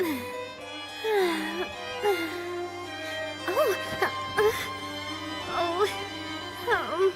Oh. Oh.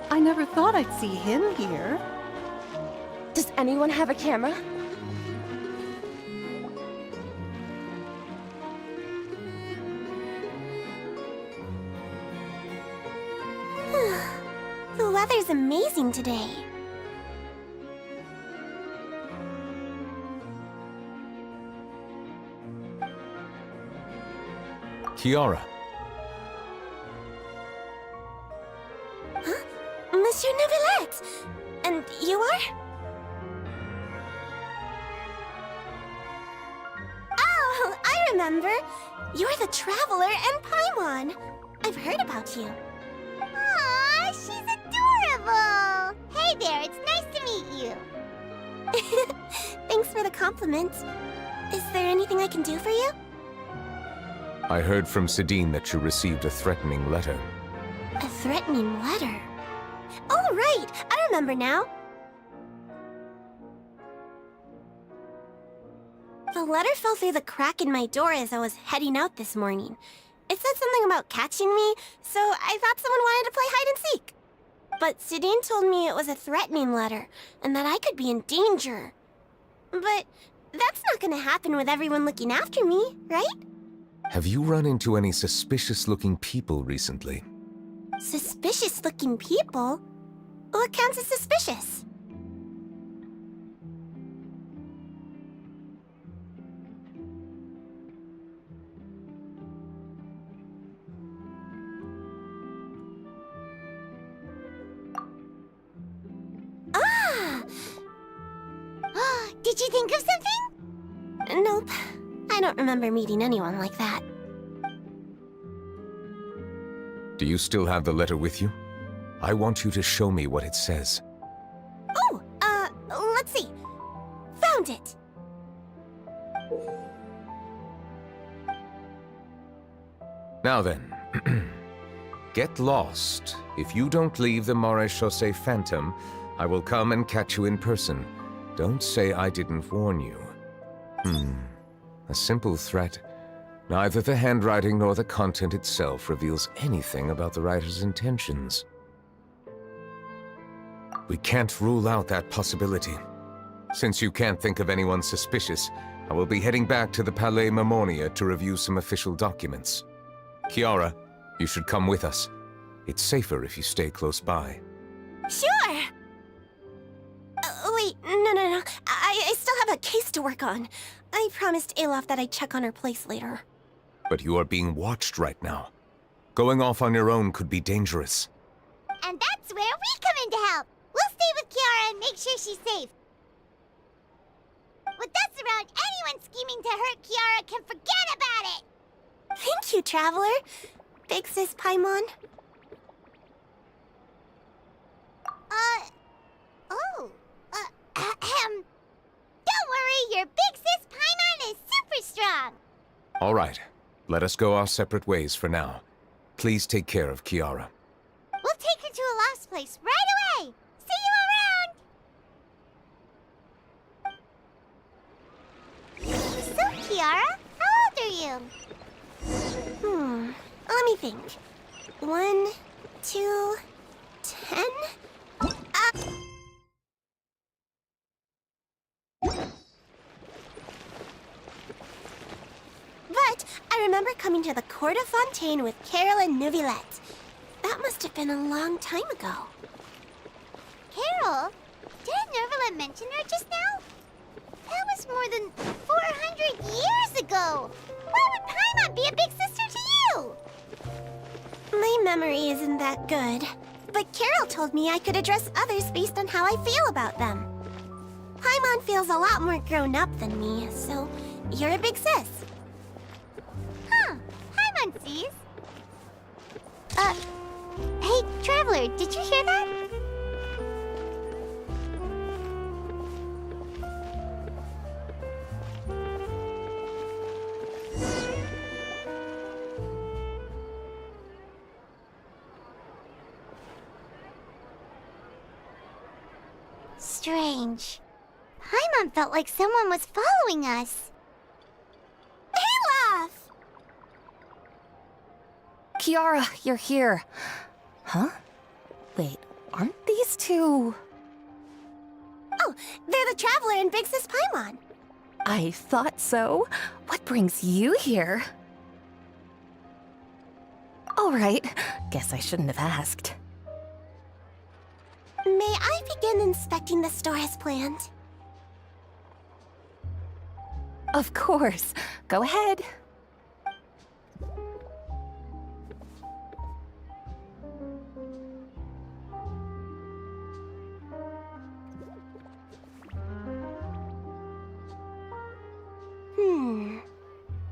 I never thought I'd see him here. Does anyone have a camera? The weather's amazing today. Kiara. Huh? Monsieur Neuvillette! And you are? Oh, I remember! You're the Traveler and Paimon. I've heard about you. Aw, she's adorable! Hey there, it's nice to meet you. Thanks for the compliment. Is there anything I can do for you? I heard from Sidine that you received a threatening letter. A threatening letter? Oh, right! I remember now. The letter fell through the crack in my door as I was heading out this morning. It said something about catching me, so I thought someone wanted to play hide and seek. But Sidine told me it was a threatening letter, and that I could be in danger. But that's not gonna happen with everyone looking after me, right? Have you run into any suspicious-looking people recently? Suspicious-looking people? What counts as suspicious? Ah! Did you think of something? Nope. I don't remember meeting anyone like that. Do you still have the letter with you? I want you to show me what it says. Oh, let's see. Found it. Now then, get lost. If you don't leave the Maréchaussée Phantom, I will come and catch you in person. Don't say I didn't warn you. A simple threat. Neither the handwriting nor the content itself reveals anything about the writer's intentions. We can't rule out that possibility. Since you can't think of anyone suspicious, I will be heading back to the Palais Mermonia to review some official documents. Kiara, you should come with us. It's safer if you stay close by. Sure! Wait, no. I still have a case to work on. I promised Alof that I'd check on her place later. But you are being watched right now. Going off on your own could be dangerous. And that's where we come in to help. We'll stay with Kiara and make sure she's safe. With us around, anyone scheming to hurt Kiara can forget about it! Thank you, Traveler. Big Sis Paimon. Don't worry, your Big Sis Paimon is super strong! All right. Let us go our separate ways for now. Please take care of Kiara. We'll take her to a lost place right away! See you around! So, Kiara, how old are you? Let me think. 1, 2, 10? But I remember coming to the Court of Fontaine with Carol and Neuvillette. That must have been a long time ago. Carol? Didn't Neuvillette mention her just now? That was more than 400 years ago! Why would Paimon be a big sister to you? My memory isn't that good. But Carol told me I could address others based on how I feel about them. Paimon feels a lot more grown up than me, so you're a big sis. Huh. Paimon sees. Hey, Traveler, did you hear that? Strange. Paimon felt like someone was following us. Olaf! Kiara, you're here. Huh? Wait, aren't these two... Oh, they're the Traveler and Big Sis Paimon. I thought so. What brings you here? All right. Guess I shouldn't have asked. May I begin inspecting the store as planned? Of course. Go ahead.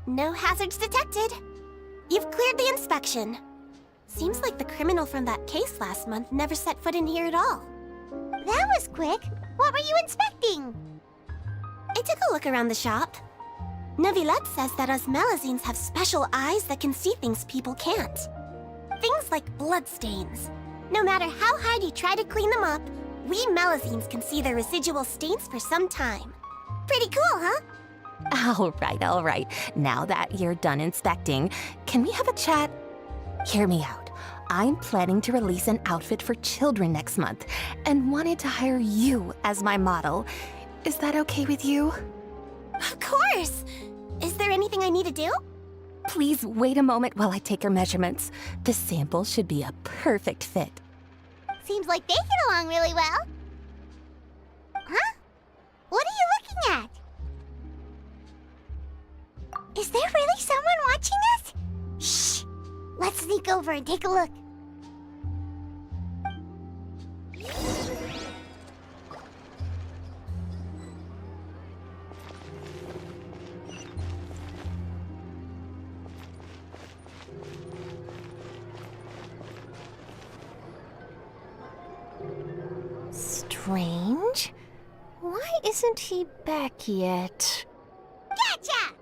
No hazards detected. You've cleared the inspection. Seems like the criminal from that case last month never set foot in here at all. That was quick. What were you inspecting? I took a look around the shop. Neuvillette says that us Melazines have special eyes that can see things people can't. Things like bloodstains. No matter how hard you try to clean them up, we Melazines can see their residual stains for some time. Pretty cool, huh? All right. Now that you're done inspecting, can we have a chat? Hear me out. I'm planning to release an outfit for children next month and wanted to hire you as my model. Is that okay with you? Of course! Is there anything I need to do? Please wait a moment while I take your measurements. The sample should be a perfect fit. Seems like they get along really well. Huh? What are you looking at? Is there really someone watching us? Shh! Let's sneak over and take a look. Strange. Why isn't he back yet? Gotcha!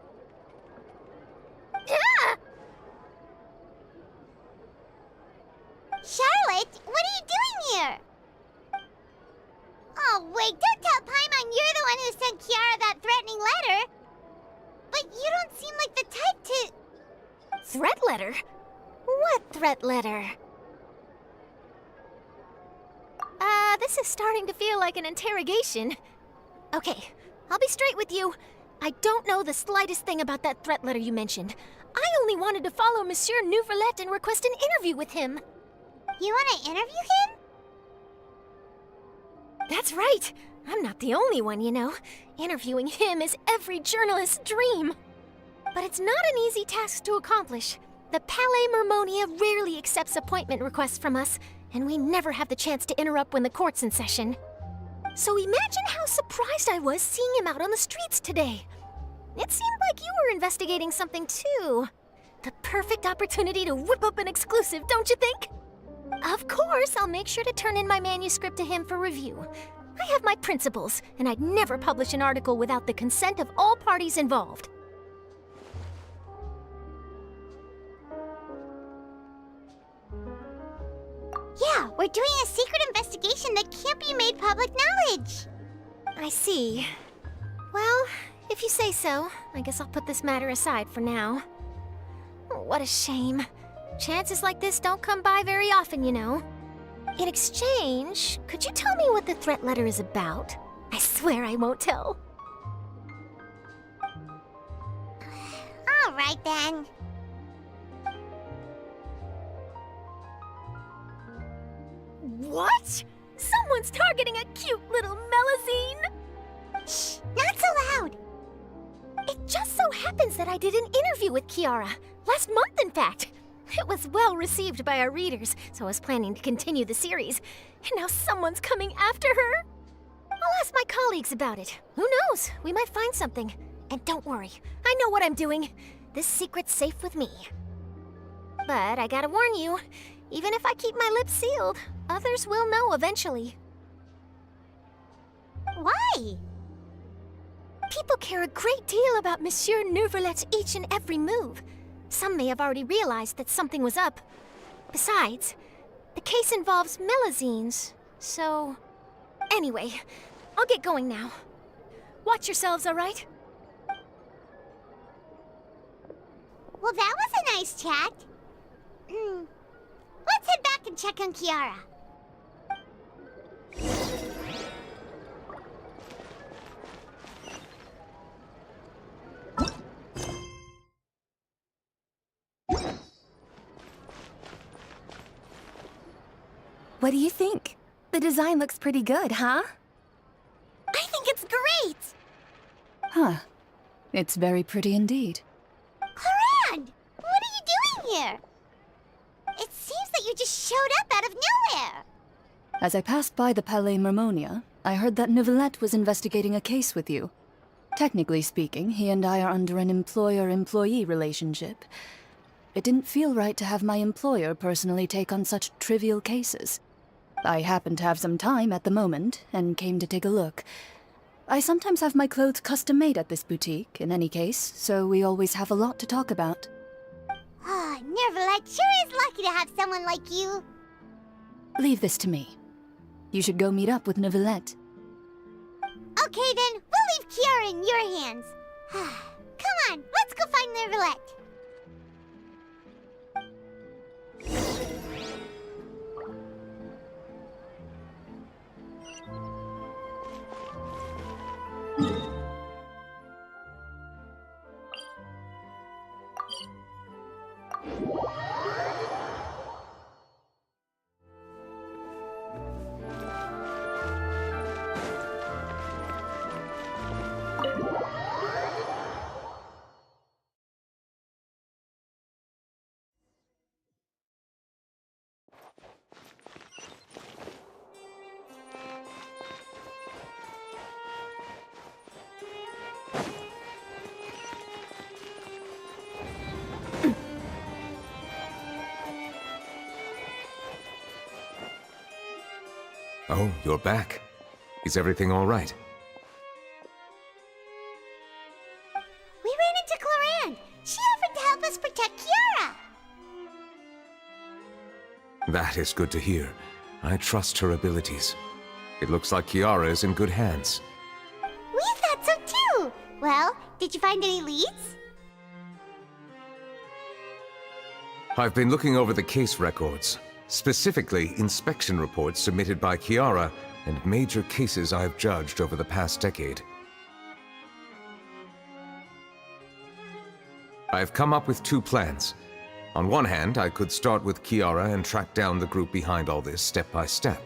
Ah! Charlotte, what are you doing here? Oh, wait, don't tell Paimon you're the one who sent Kiara that threatening letter. But you don't seem like the type to... Threat letter? What threat letter? This is starting to feel like an interrogation. Okay, I'll be straight with you. I don't know the slightest thing about that threat letter you mentioned. I only wanted to follow Monsieur Neuvillette and request an interview with him. You want to interview him? That's right. I'm not the only one, you know. Interviewing him is every journalist's dream. But it's not an easy task to accomplish. The Palais Mermonia rarely accepts appointment requests from us, and we never have the chance to interrupt when the court's in session. So imagine how surprised I was seeing him out on the streets today. It seemed like you were investigating something too. The perfect opportunity to whip up an exclusive, don't you think? Of course, I'll make sure to turn in my manuscript to him for review. I have my principles, and I'd never publish an article without the consent of all parties involved. Yeah, we're doing a secret investigation that can't be made public knowledge. I see. Well, if you say so, I guess I'll put this matter aside for now. What a shame. Chances like this don't come by very often, you know. In exchange, could you tell me what the threat letter is about? I swear I won't tell. All right then. What? Someone's targeting a cute little Melazine? Shh, not so loud. It just so happens that I did an interview with Kiara. Last month, in fact. It was well received by our readers, so I was planning to continue the series. And now someone's coming after her. I'll ask my colleagues about it. Who knows? We might find something. And don't worry, I know what I'm doing. This secret's safe with me. But I gotta warn you, even if I keep my lips sealed, others will know eventually. Why? People care a great deal about Monsieur Neuvrelet's each and every move. Some may have already realized that something was up. Besides, the case involves Melazines, so... Anyway, I'll get going now. Watch yourselves, all right? Well, that was a nice chat. Let's head back and check on Kiara. What do you think? The design looks pretty good, huh? I think it's great! Huh. It's very pretty indeed. Clarand! What are you doing here? It seems that you just showed up out of nowhere. As I passed by the Palais Mermonia, I heard that Neuvillette was investigating a case with you. Technically speaking, he and I are under an employer-employee relationship. It didn't feel right to have my employer personally take on such trivial cases. I happened to have some time at the moment, and came to take a look. I sometimes have my clothes custom-made at this boutique, in any case, so we always have a lot to talk about. Ah, Neuvillette sure is lucky to have someone like you. Leave this to me. You should go meet up with Neuvillette. Okay then, we'll leave Kiara in your hands. Come on, let's go find Neuvillette. Oh, you're back. Is everything all right? We ran into Clarand. She offered to help us protect Kiara. That is good to hear. I trust her abilities. It looks like Kiara is in good hands. We thought so too. Well, did you find any leads? I've been looking over the case records, specifically inspection reports submitted by Kiara and major cases I've judged over the past decade. I've come up with two plans. On one hand, I could start with Kiara and track down the group behind all this step by step.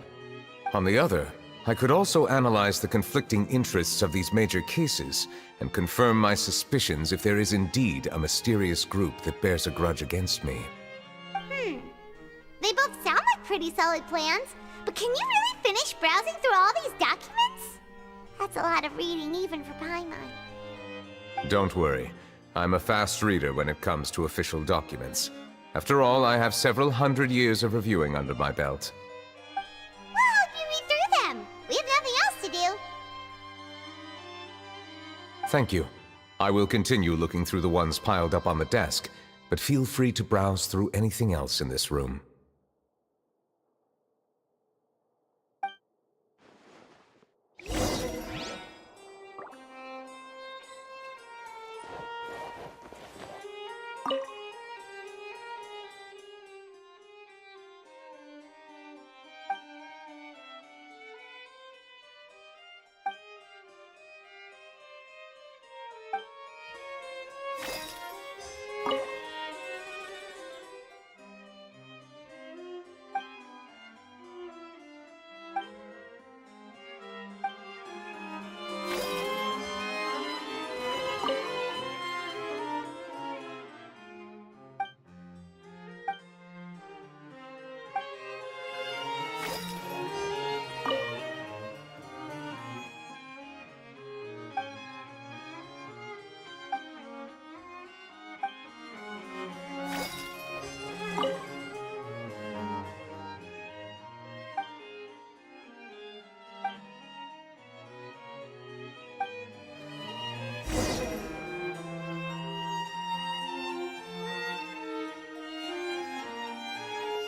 On the other, I could also analyze the conflicting interests of these major cases and confirm my suspicions if there is indeed a mysterious group that bears a grudge against me. They both sound like pretty solid plans, but can you really finish browsing through all these documents? That's a lot of reading even for Paimon. Don't worry. I'm a fast reader when it comes to official documents. After all, I have several hundred years of reviewing under my belt. We'll help you read through them. We have nothing else to do. Thank you. I will continue looking through the ones piled up on the desk, but feel free to browse through anything else in this room.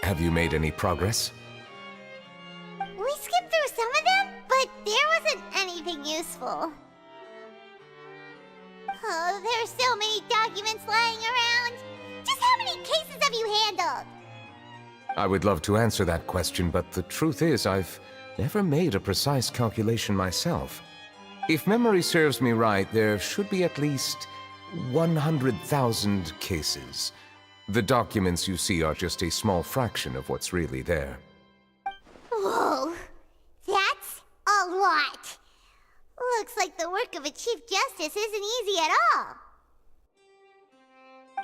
Have you made any progress? We skipped through some of them, but there wasn't anything useful. Oh, there are so many documents lying around. Just how many cases have you handled? I would love to answer that question, but the truth is I've never made a precise calculation myself. If memory serves me right, there should be at least 100,000 cases. The documents you see are just a small fraction of what's really there. Whoa, that's a lot. Looks like the work of a Chief Justice isn't easy at all.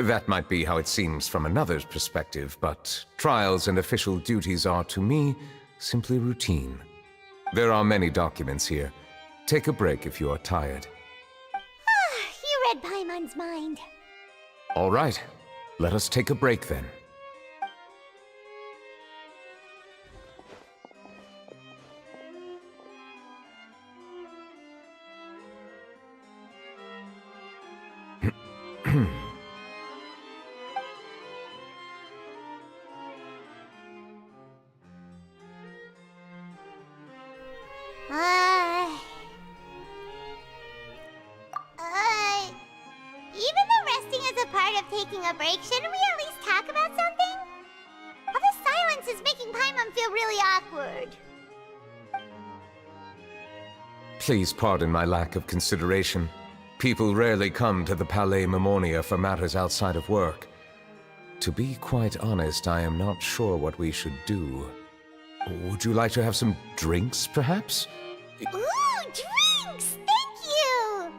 That might be how it seems from another's perspective, but trials and official duties are, to me, simply routine. There are many documents here. Take a break if you are tired. You read Paimon's mind. All right. Let us take a break then. Even though resting is a part of taking a break, shouldn't we at least talk about something? All this silence is making Paimon feel really awkward. Please pardon my lack of consideration. People rarely come to the Palais Mermonia for matters outside of work. To be quite honest, I am not sure what we should do. Would you like to have some drinks, perhaps? Ooh, drinks! Thank you!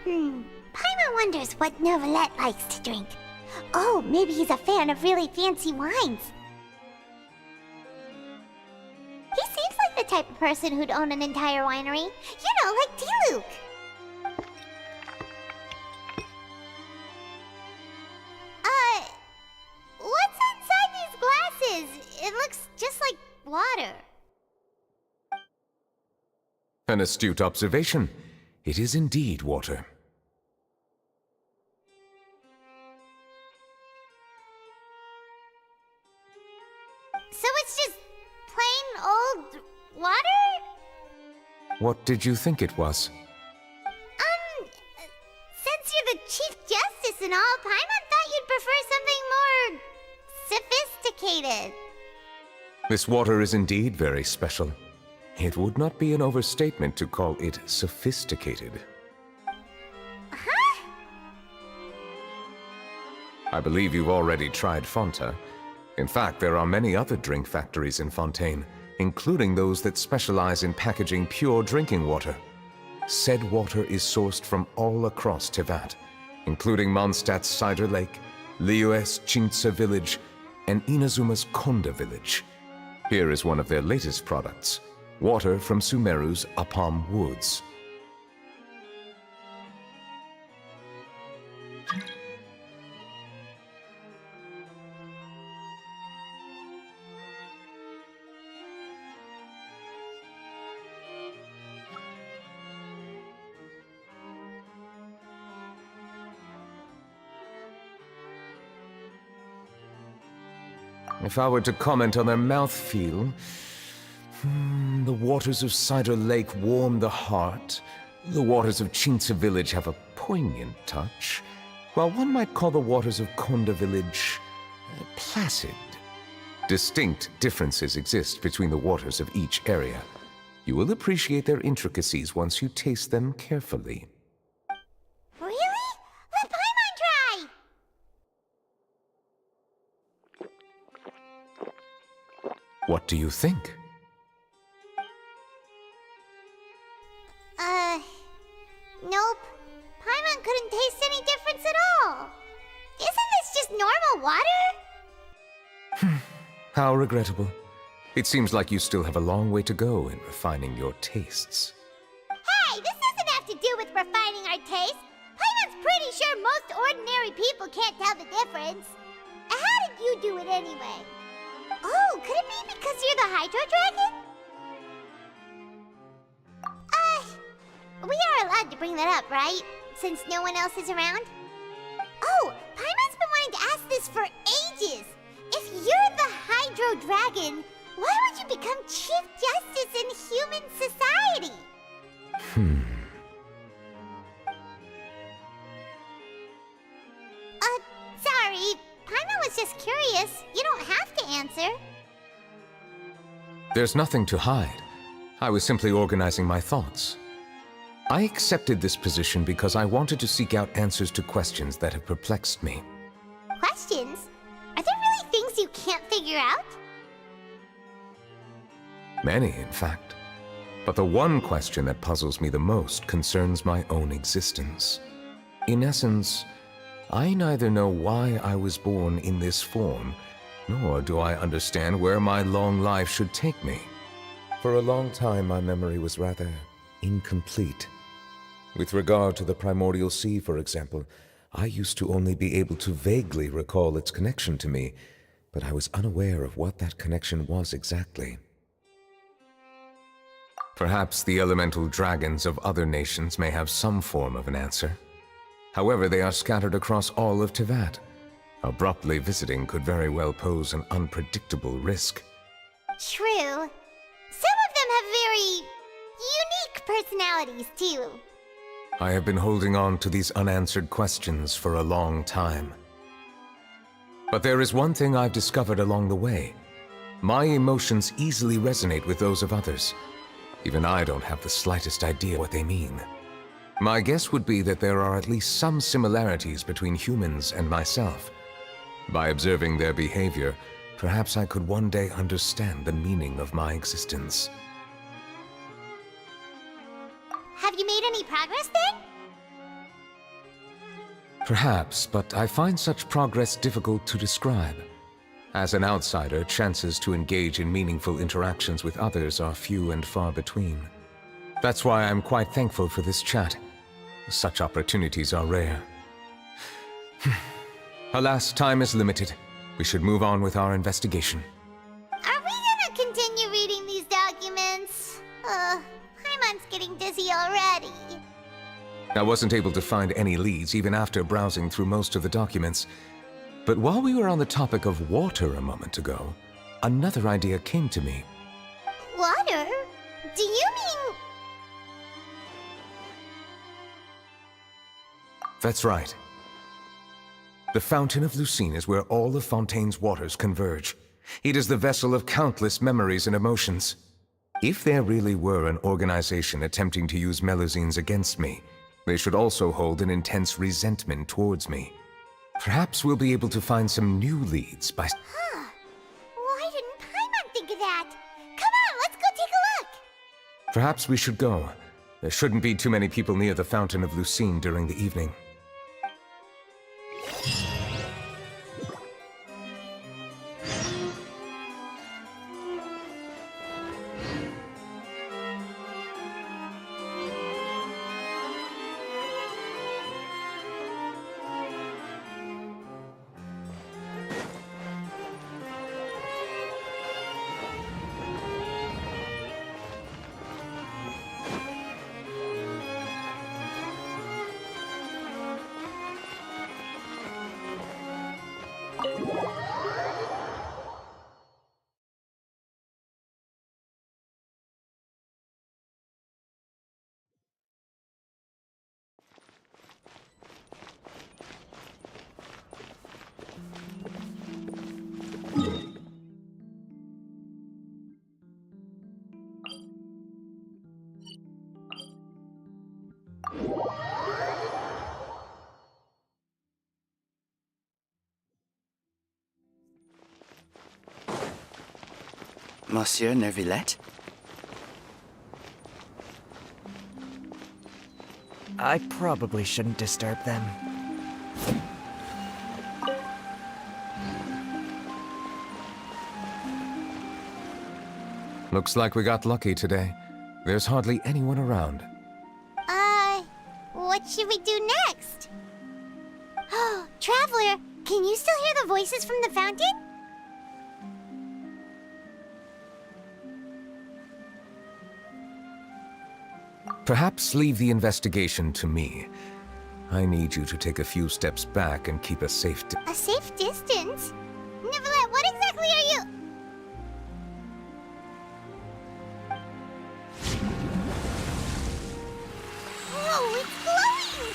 Paimon wonders what Novelette likes to drink. Oh, maybe he's a fan of really fancy wines. He seems like the type of person who'd own an entire winery. You know, like Diluc. What's inside these glasses? It looks just like water. An astute observation. It is indeed water. So it's just plain old water? What did you think it was? Since you're the Chief Justice and all, Paimon thought you'd prefer something more sophisticated. This water is indeed very special. It would not be an overstatement to call it sophisticated. Huh? I believe you've already tried Fonta. In fact, there are many other drink factories in Fontaine, including those that specialize in packaging pure drinking water. Said water is sourced from all across Tevat, including Mondstadt's Cider Lake, Liyue's Chintsa village, and Inazuma's Konda village. Here is one of their latest products, water from Sumeru's Apam Woods. If I were to comment on their mouthfeel, the waters of Cider Lake warm the heart. The waters of Chintza Village have a poignant touch, while one might call the waters of Konda Village placid. Distinct differences exist between the waters of each area. You will appreciate their intricacies once you taste them carefully. Really? Let Paimon try! What do you think? Nope. Paimon couldn't taste any difference at all. Isn't this just normal water? How regrettable. It seems like you still have a long way to go in refining your tastes. Hey, this doesn't have to do with refining our taste. Paimon's pretty sure most ordinary people can't tell the difference. How did you do it anyway? Oh, could it be because you're the Hydro Dragon? We are allowed to bring that up, right? Since no one else is around? Oh, Paimon's been wanting to ask this for ages! If you're the Hydro Dragon, why would you become Chief Justice in human society? Sorry. Paimon was just curious. You don't have to answer. There's nothing to hide. I was simply organizing my thoughts. I accepted this position because I wanted to seek out answers to questions that have perplexed me. Questions? Are there really things you can't figure out? Many, in fact. But the one question that puzzles me the most concerns my own existence. In essence, I neither know why I was born in this form, nor do I understand where my long life should take me. For a long time, my memory was rather incomplete. With regard to the primordial sea, for example, I used to only be able to vaguely recall its connection to me, but I was unaware of what that connection was exactly. Perhaps the elemental dragons of other nations may have some form of an answer. However, they are scattered across all of Teyvat. Abruptly visiting could very well pose an unpredictable risk. True. Some of them have very unique personalities, too. I have been holding on to these unanswered questions for a long time. But there is one thing I've discovered along the way. My emotions easily resonate with those of others. Even I don't have the slightest idea what they mean. My guess would be that there are at least some similarities between humans and myself. By observing their behavior, perhaps I could one day understand the meaning of my existence. Have you made any progress then? Perhaps, but I find such progress difficult to describe. As an outsider, chances to engage in meaningful interactions with others are few and far between. That's why I'm quite thankful for this chat. Such opportunities are rare. Alas, time is limited. We should move on with our investigation. Are we gonna continue reading these documents? Paimon's getting dizzy already. I wasn't able to find any leads even after browsing through most of the documents. But while we were on the topic of water a moment ago, another idea came to me. Water? Do you mean... That's right. The Fountain of Lucine is where all of Fontaine's waters converge. It is the vessel of countless memories and emotions. If there really were an organization attempting to use Melusines against me, they should also hold an intense resentment towards me. Perhaps we'll be able to find some new leads by... Why didn't Paimon think of that? Come on, let's go take a look! Perhaps we should go. There shouldn't be too many people near the Fountain of Lucine during the evening. Monsieur Neuvillette? I probably shouldn't disturb them. Looks like we got lucky today. There's hardly anyone around. What should we do next? Oh, Traveler, can you still hear the voices from the fountain? Perhaps leave the investigation to me. I need you to take a few steps back and keep a safe A safe distance? Neverlet, what exactly are you... Oh, it's glowing!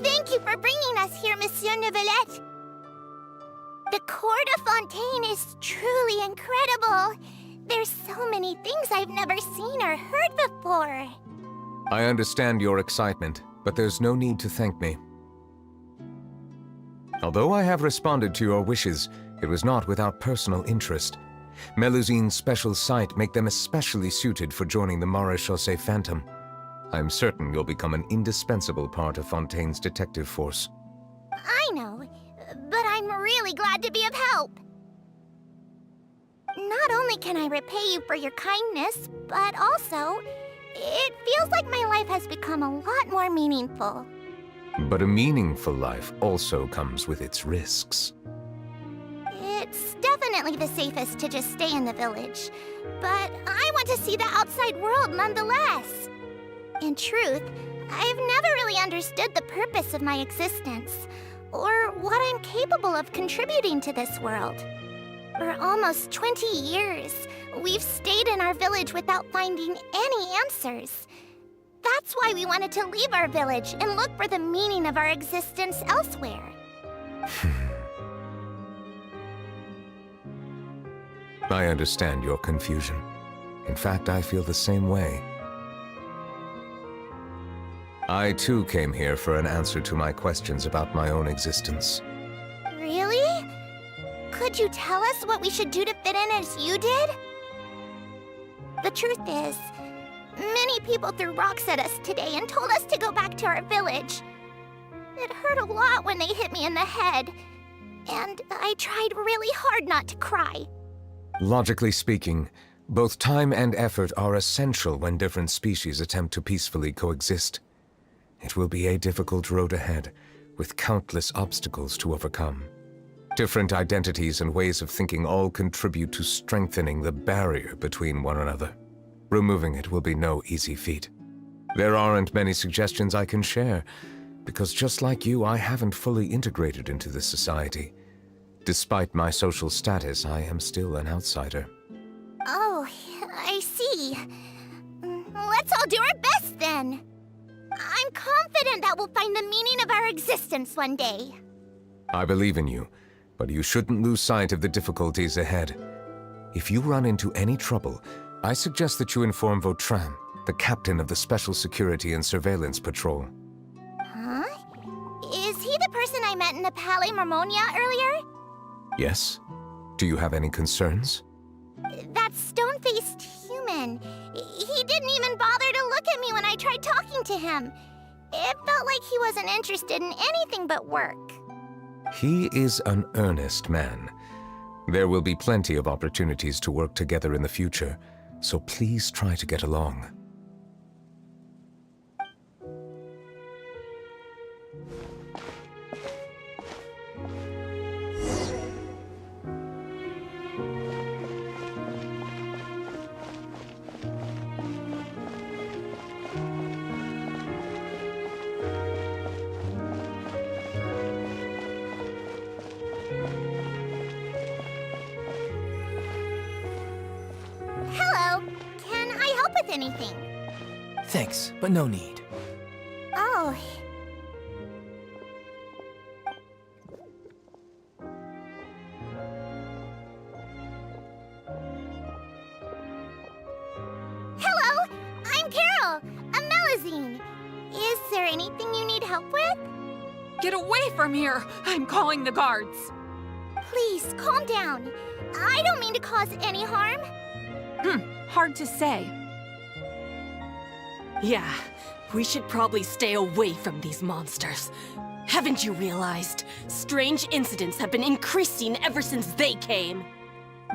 Thank you for bringing us here, Monsieur Neuvillette. The Court of Fontaine is truly incredible. There's so many things I've never seen or heard before. I understand your excitement, but there's no need to thank me. Although I have responded to your wishes, it was not without personal interest. Melusine's special sight make them especially suited for joining the Marechaussee Phantom. I'm certain you'll become an indispensable part of Fontaine's detective force. I know, but I'm really glad to be of help. Not only can I repay you for your kindness, but also, it feels like my life has become a lot more meaningful. But a meaningful life also comes with its risks. It's definitely the safest to just stay in the village, but I want to see the outside world nonetheless. In truth, I've never really understood the purpose of my existence, or what I'm capable of contributing to this world. For almost 20 years, we've stayed in our village without finding any answers. That's why we wanted to leave our village and look for the meaning of our existence elsewhere. I understand your confusion. In fact, I feel the same way. I too came here for an answer to my questions about my own existence. Really? Could you tell us what we should do to fit in as you did? The truth is, many people threw rocks at us today and told us to go back to our village. It hurt a lot when they hit me in the head, and I tried really hard not to cry. Logically speaking, both time and effort are essential when different species attempt to peacefully coexist. It will be a difficult road ahead, with countless obstacles to overcome. Different identities and ways of thinking all contribute to strengthening the barrier between one another. Removing it will be no easy feat. There aren't many suggestions I can share, because just like you, I haven't fully integrated into this society. Despite my social status, I am still an outsider. Oh, I see. Let's all do our best then. I'm confident that we'll find the meaning of our existence one day. I believe in you, but you shouldn't lose sight of the difficulties ahead. If you run into any trouble, I suggest that you inform Vautrin, the captain of the Special Security and Surveillance Patrol. Huh? Is he the person I met in the Palais Marmonia earlier? Yes? Do you have any concerns? That stone-faced human. He didn't even bother to look at me when I tried talking to him. It felt like he wasn't interested in anything but work. He is an earnest man. There will be plenty of opportunities to work together in the future, so please try to get along. Hello. Can I help with anything? Thanks, but no need. Oh. Hello, I'm Carol, a Melazine. Is there anything you need help with? Get away from here! I'm calling the guards! Please, calm down. I don't mean to cause any harm. Hard to say. Yeah, we should probably stay away from these monsters. Haven't you realized? Strange incidents have been increasing ever since they came.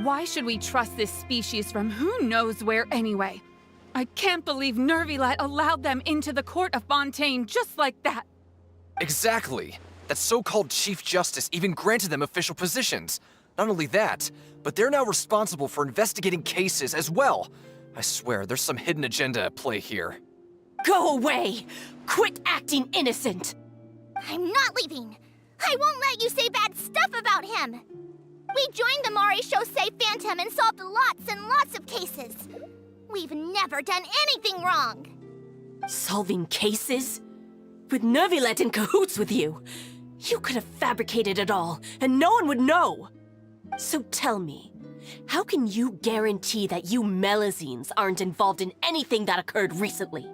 Why should we trust this species from who knows where anyway? I can't believe Nervilet allowed them into the court of Fontaine just like that. Exactly. That so-called Chief Justice even granted them official positions. Not only that, but they're now responsible for investigating cases as well. I swear, there's some hidden agenda at play here. Go away! Quit acting innocent! I'm not leaving. I won't let you say bad stuff about him. We joined the Maréchaussée Phantom and solved lots and lots of cases. We've never done anything wrong. Solving cases? With Nervilet in cahoots with you? You could have fabricated it all, and no one would know! So tell me, how can you guarantee that you Melazines aren't involved in anything that occurred recently?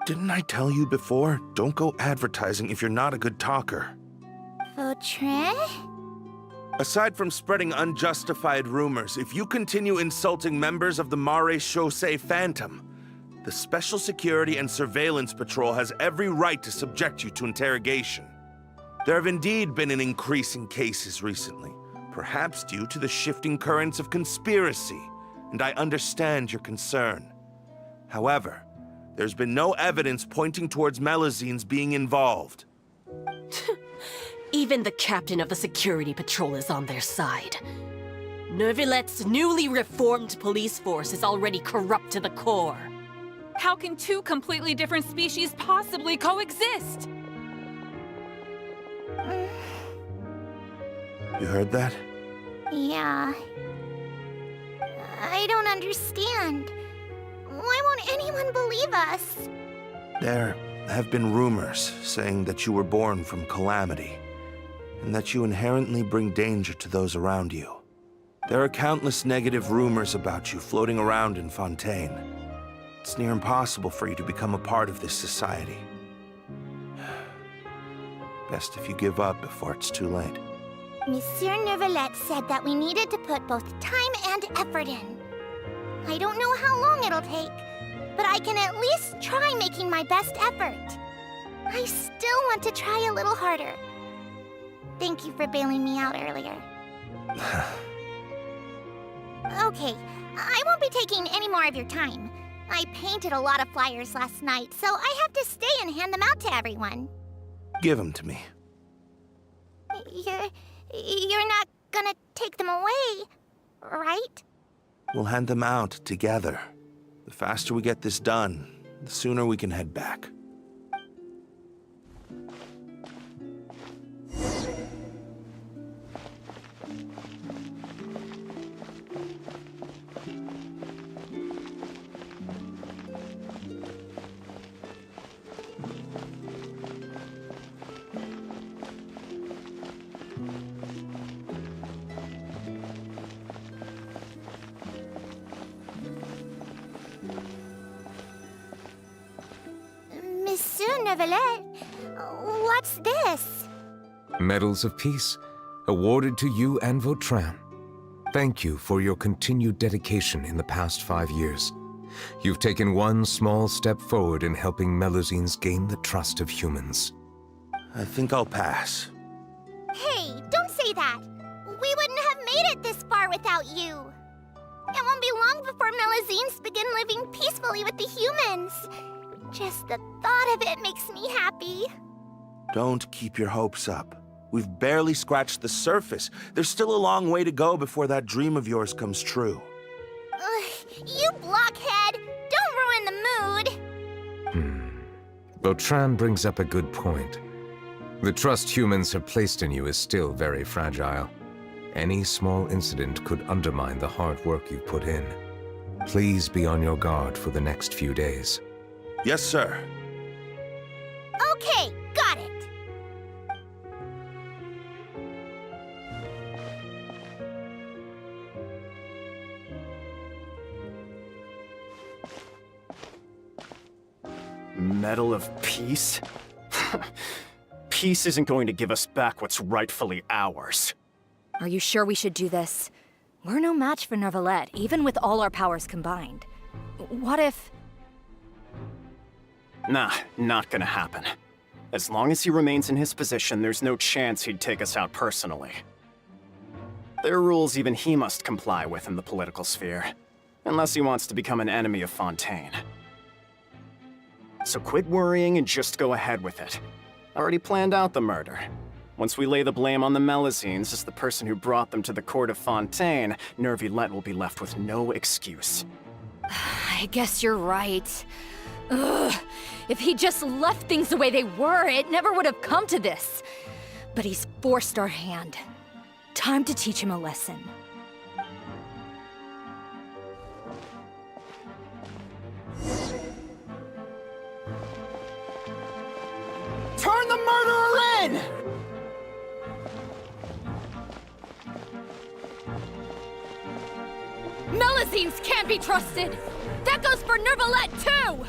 Didn't I tell you before? Don't go advertising if you're not a good talker. Vautrin? Aside from spreading unjustified rumors, if you continue insulting members of the Maréchaussée Phantom, the Special Security and Surveillance Patrol has every right to subject you to interrogation. There have indeed been an increase in cases recently, perhaps due to the shifting currents of conspiracy, and I understand your concern. However, there's been no evidence pointing towards Melazines being involved. Even the captain of the security patrol is on their side. Nervilet's newly reformed police force is already corrupt to the core. How can two completely different species possibly coexist? You heard that? Yeah. I don't understand. Why won't anyone believe us? There have been rumors saying that you were born from calamity, and that you inherently bring danger to those around you. There are countless negative rumors about you floating around in Fontaine. It's near impossible for you to become a part of this society. Best if you give up before it's too late. Monsieur Nervilet said that we needed to put both time and effort in. I don't know how long it'll take, but I can at least try making my best effort. I still want to try a little harder. Thank you for bailing me out earlier. Okay, I won't be taking any more of your time. I painted a lot of flyers last night, so I have to stay and hand them out to everyone. Give them to me. You're not gonna take them away, right? We'll hand them out together. The faster we get this done, the sooner we can head back. Monsieur Nervilet, what's this? Medals of Peace, awarded to you and Vautrin. Thank you for your continued dedication in the past 5 years. You've taken one small step forward in helping Melazines gain the trust of humans. I think I'll pass. Hey, don't say that. We wouldn't have made it this far without you. It won't be long before Melazines begin living peacefully with the humans. Just the thought of it makes me happy. Don't keep your hopes up. We've barely scratched the surface. There's still a long way to go before that dream of yours comes true. You blockhead! Don't ruin the mood! Vautrin brings up a good point. The trust humans have placed in you is still very fragile. Any small incident could undermine the hard work you've put in. Please be on your guard for the next few days. Yes, sir. Okay, got it. Medal of Peace? Peace isn't going to give us back what's rightfully ours. Are you sure we should do this? We're no match for Neuvillette, even with all our powers combined. What if... Nah, not gonna happen. As long as he remains in his position, there's no chance he'd take us out personally. There are rules even he must comply with in the political sphere, unless he wants to become an enemy of Fontaine. So quit worrying and just go ahead with it. I already planned out the murder. Once we lay the blame on the Melazines as the person who brought them to the court of Fontaine, Neuvillette will be left with no excuse. I guess you're right. Ugh. If he just left things the way they were, it never would have come to this. But he's forced our hand. Time to teach him a lesson. Turn the murderer in! Melazines can't be trusted! That goes for Neuvillette, too!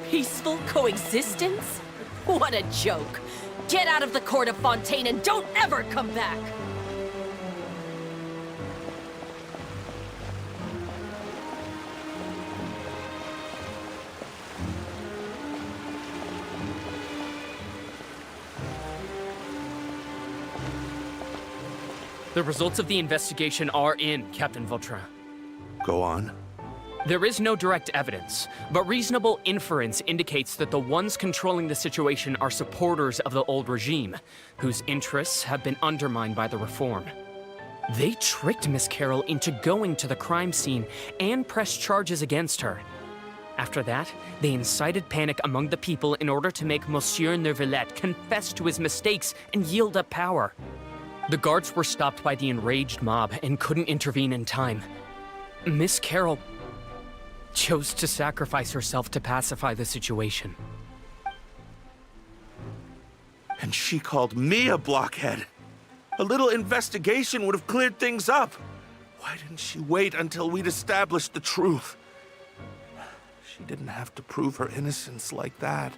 Peaceful coexistence? What a joke. Get out of the court of Fontaine and don't ever come back! The results of the investigation are in, Captain Vautrin. Go on. There is no direct evidence, but reasonable inference indicates that the ones controlling the situation are supporters of the old regime, whose interests have been undermined by the reform. They tricked Miss Carroll into going to the crime scene and pressed charges against her. After that, they incited panic among the people in order to make Monsieur Neuvillette confess to his mistakes and yield up power. The guards were stopped by the enraged mob and couldn't intervene in time. Miss Carroll chose to sacrifice herself to pacify the situation. And she called me a blockhead. A little investigation would have cleared things up. Why didn't she wait until we'd established the truth? She didn't have to prove her innocence like that.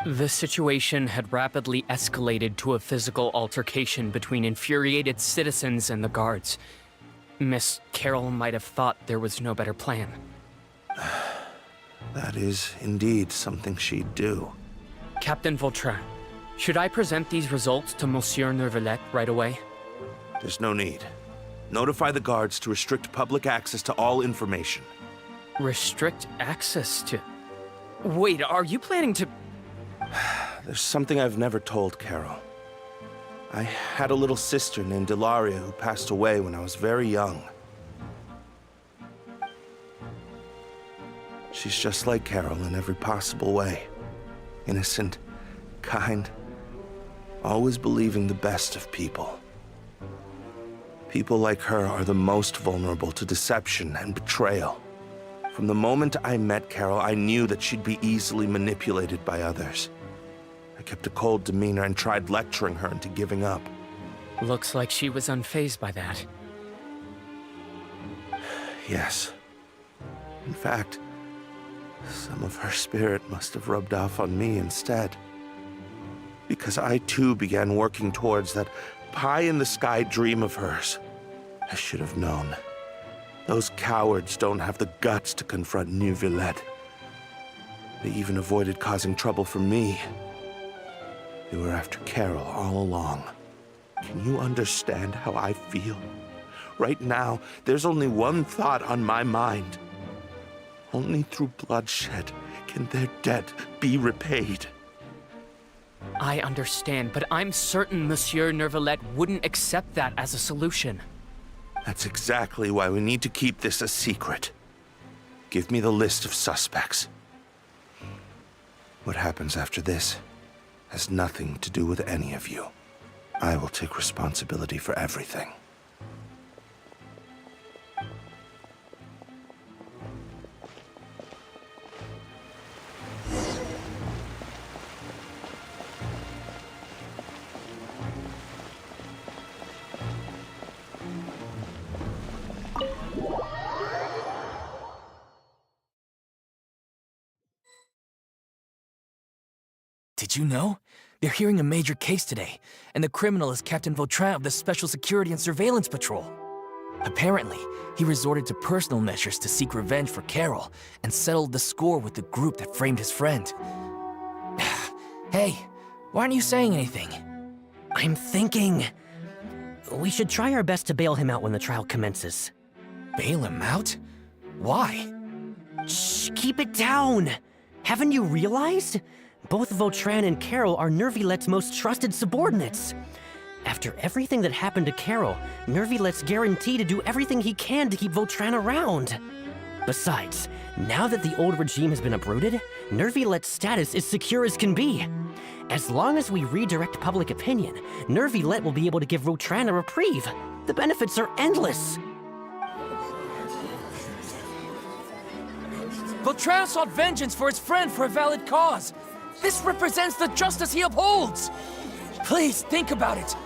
The situation had rapidly escalated to a physical altercation between infuriated citizens and the guards. Miss Carroll might have thought there was no better plan. That is indeed something she'd do. Captain Vautrin, should I present these results to Monsieur Neuvillette right away? There's no need. Notify the guards to restrict public access to all information. Restrict access to... Wait, are you planning to... There's something I've never told Carol. I had a little sister named Ilaria who passed away when I was very young. She's just like Carol in every possible way. Innocent, kind, always believing the best of people. People like her are the most vulnerable to deception and betrayal. From the moment I met Carol, I knew that she'd be easily manipulated by others. I kept a cold demeanor and tried lecturing her into giving up. Looks like she was unfazed by that. Yes. In fact, some of her spirit must have rubbed off on me instead. Because I too began working towards that pie-in-the-sky dream of hers. I should have known. Those cowards don't have the guts to confront Neuvillette. They even avoided causing trouble for me. They were after Carol all along. Can you understand how I feel? Right now, there's only one thought on my mind. Only through bloodshed can their debt be repaid. I understand, but I'm certain Monsieur Nervalette wouldn't accept that as a solution. That's exactly why we need to keep this a secret. Give me the list of suspects. What happens after this has nothing to do with any of you. I will take responsibility for everything. Did you know? They're hearing a major case today, and the criminal is Captain Vautrin of the Special Security and Surveillance Patrol. Apparently, he resorted to personal measures to seek revenge for Carol and settled the score with the group that framed his friend. Hey, why aren't you saying anything? I'm thinking... we should try our best to bail him out when the trial commences. Bail him out? Why? Shh, keep it down! Haven't you realized? Both Vautrin and Carol are Nervilette's most trusted subordinates. After everything that happened to Carol, Nervilette's guaranteed to do everything he can to keep Vautrin around. Besides, now that the old regime has been uprooted, Nervilette's status is secure as can be. As long as we redirect public opinion, Nervilette will be able to give Vautrin a reprieve. The benefits are endless. Vautrin sought vengeance for his friend for a valid cause. This represents the justice he upholds. Please think about it.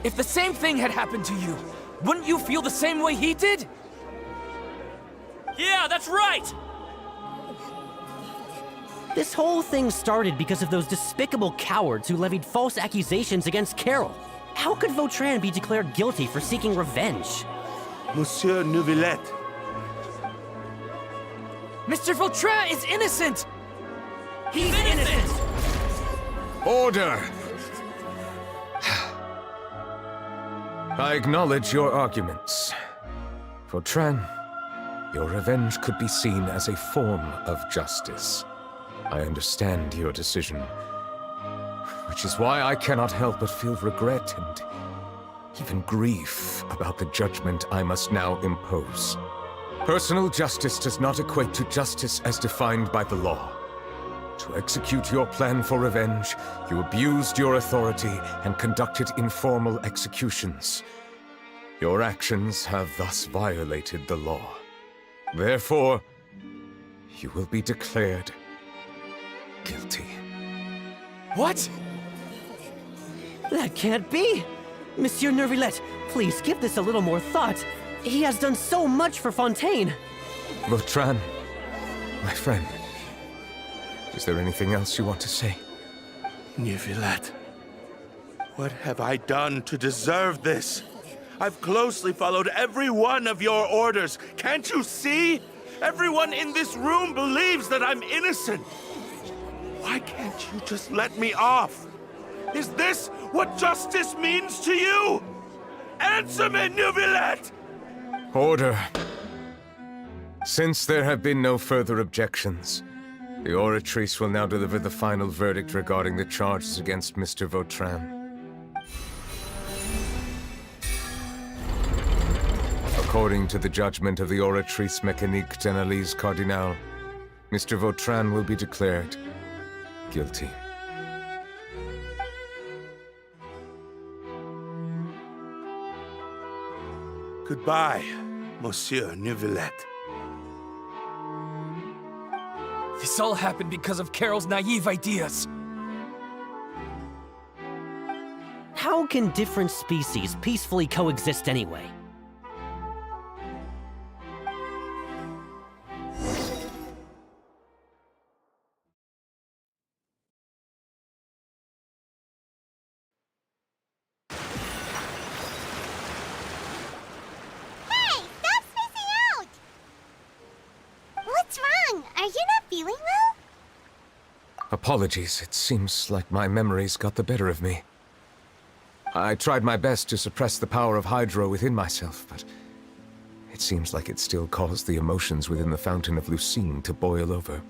If the same thing had happened to you, wouldn't you feel the same way he did? Yeah, that's right! This whole thing started because of those despicable cowards who levied false accusations against Carol. How could Vautrin be declared guilty for seeking revenge? Monsieur Neuvillette. Mr. Vautrin is innocent! He's innocent! Order! I acknowledge your arguments. Vautrin, your revenge could be seen as a form of justice. I understand your decision, which is why I cannot help but feel regret and even grief about the judgment I must now impose. Personal justice does not equate to justice as defined by the law. To execute your plan for revenge, you abused your authority and conducted informal executions. Your actions have thus violated the law. Therefore, you will be declared guilty. What? That can't be! Monsieur Nervilette, please give this a little more thought. He has done so much for Fontaine. Vautrin, my friend, is there anything else you want to say? Neuvillette, what have I done to deserve this? I've closely followed every one of your orders. Can't you see? Everyone in this room believes that I'm innocent. Why can't you just let me off? Is this what justice means to you? Answer me, Neuvillette! Order. Since there have been no further objections, the Oratrice will now deliver the final verdict regarding the charges against Mr. Vautrin. According to the judgment of the Oratrice Mécanique d'Analyse Cardinal, Mr. Vautrin will be declared guilty. Goodbye, Monsieur Neuvillette. This all happened because of Carol's naive ideas. How can different species peacefully coexist anyway? Hey, stop spacing out! What's wrong? Are you not feeling well? A Apologies, it seems like my memories got the better of me. I tried my best to suppress the power of Hydro within myself, but it seems like it still caused the emotions within the Fountain of Lucine to boil over.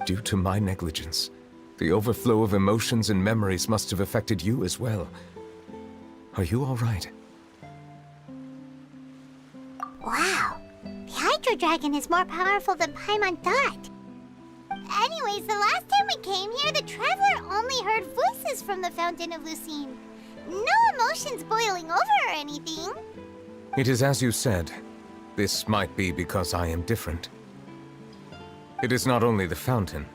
Due to my negligence, the overflow of emotions and memories must have affected you as well. Are you all right? Wow, the Hydro Dragon is more powerful than Paimon thought. Anyways, the last time we came here, the Traveler only heard voices from the Fountain of Lucine. No emotions boiling over or anything. It is as you said. This might be because I am different. It is not only the fountain.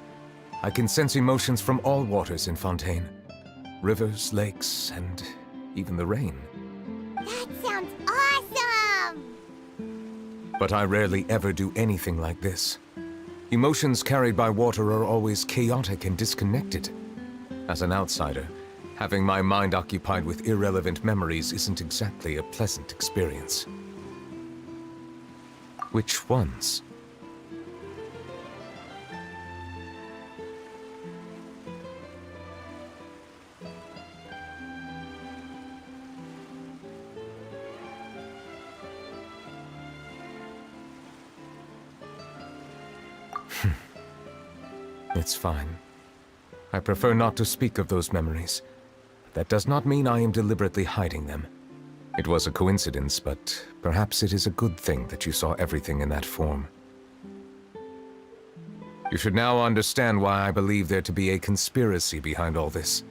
I can sense emotions from all waters in Fontaine. Rivers, lakes, and even the rain. That sounds awesome! But I rarely ever do anything like this. Emotions carried by water are always chaotic and disconnected. As an outsider, having my mind occupied with irrelevant memories isn't exactly a pleasant experience. Which ones? It's fine. I prefer not to speak of those memories. That does not mean I am deliberately hiding them. It was a coincidence, but perhaps it is a good thing that you saw everything in that form. You should now understand why I believe there to be a conspiracy behind all this.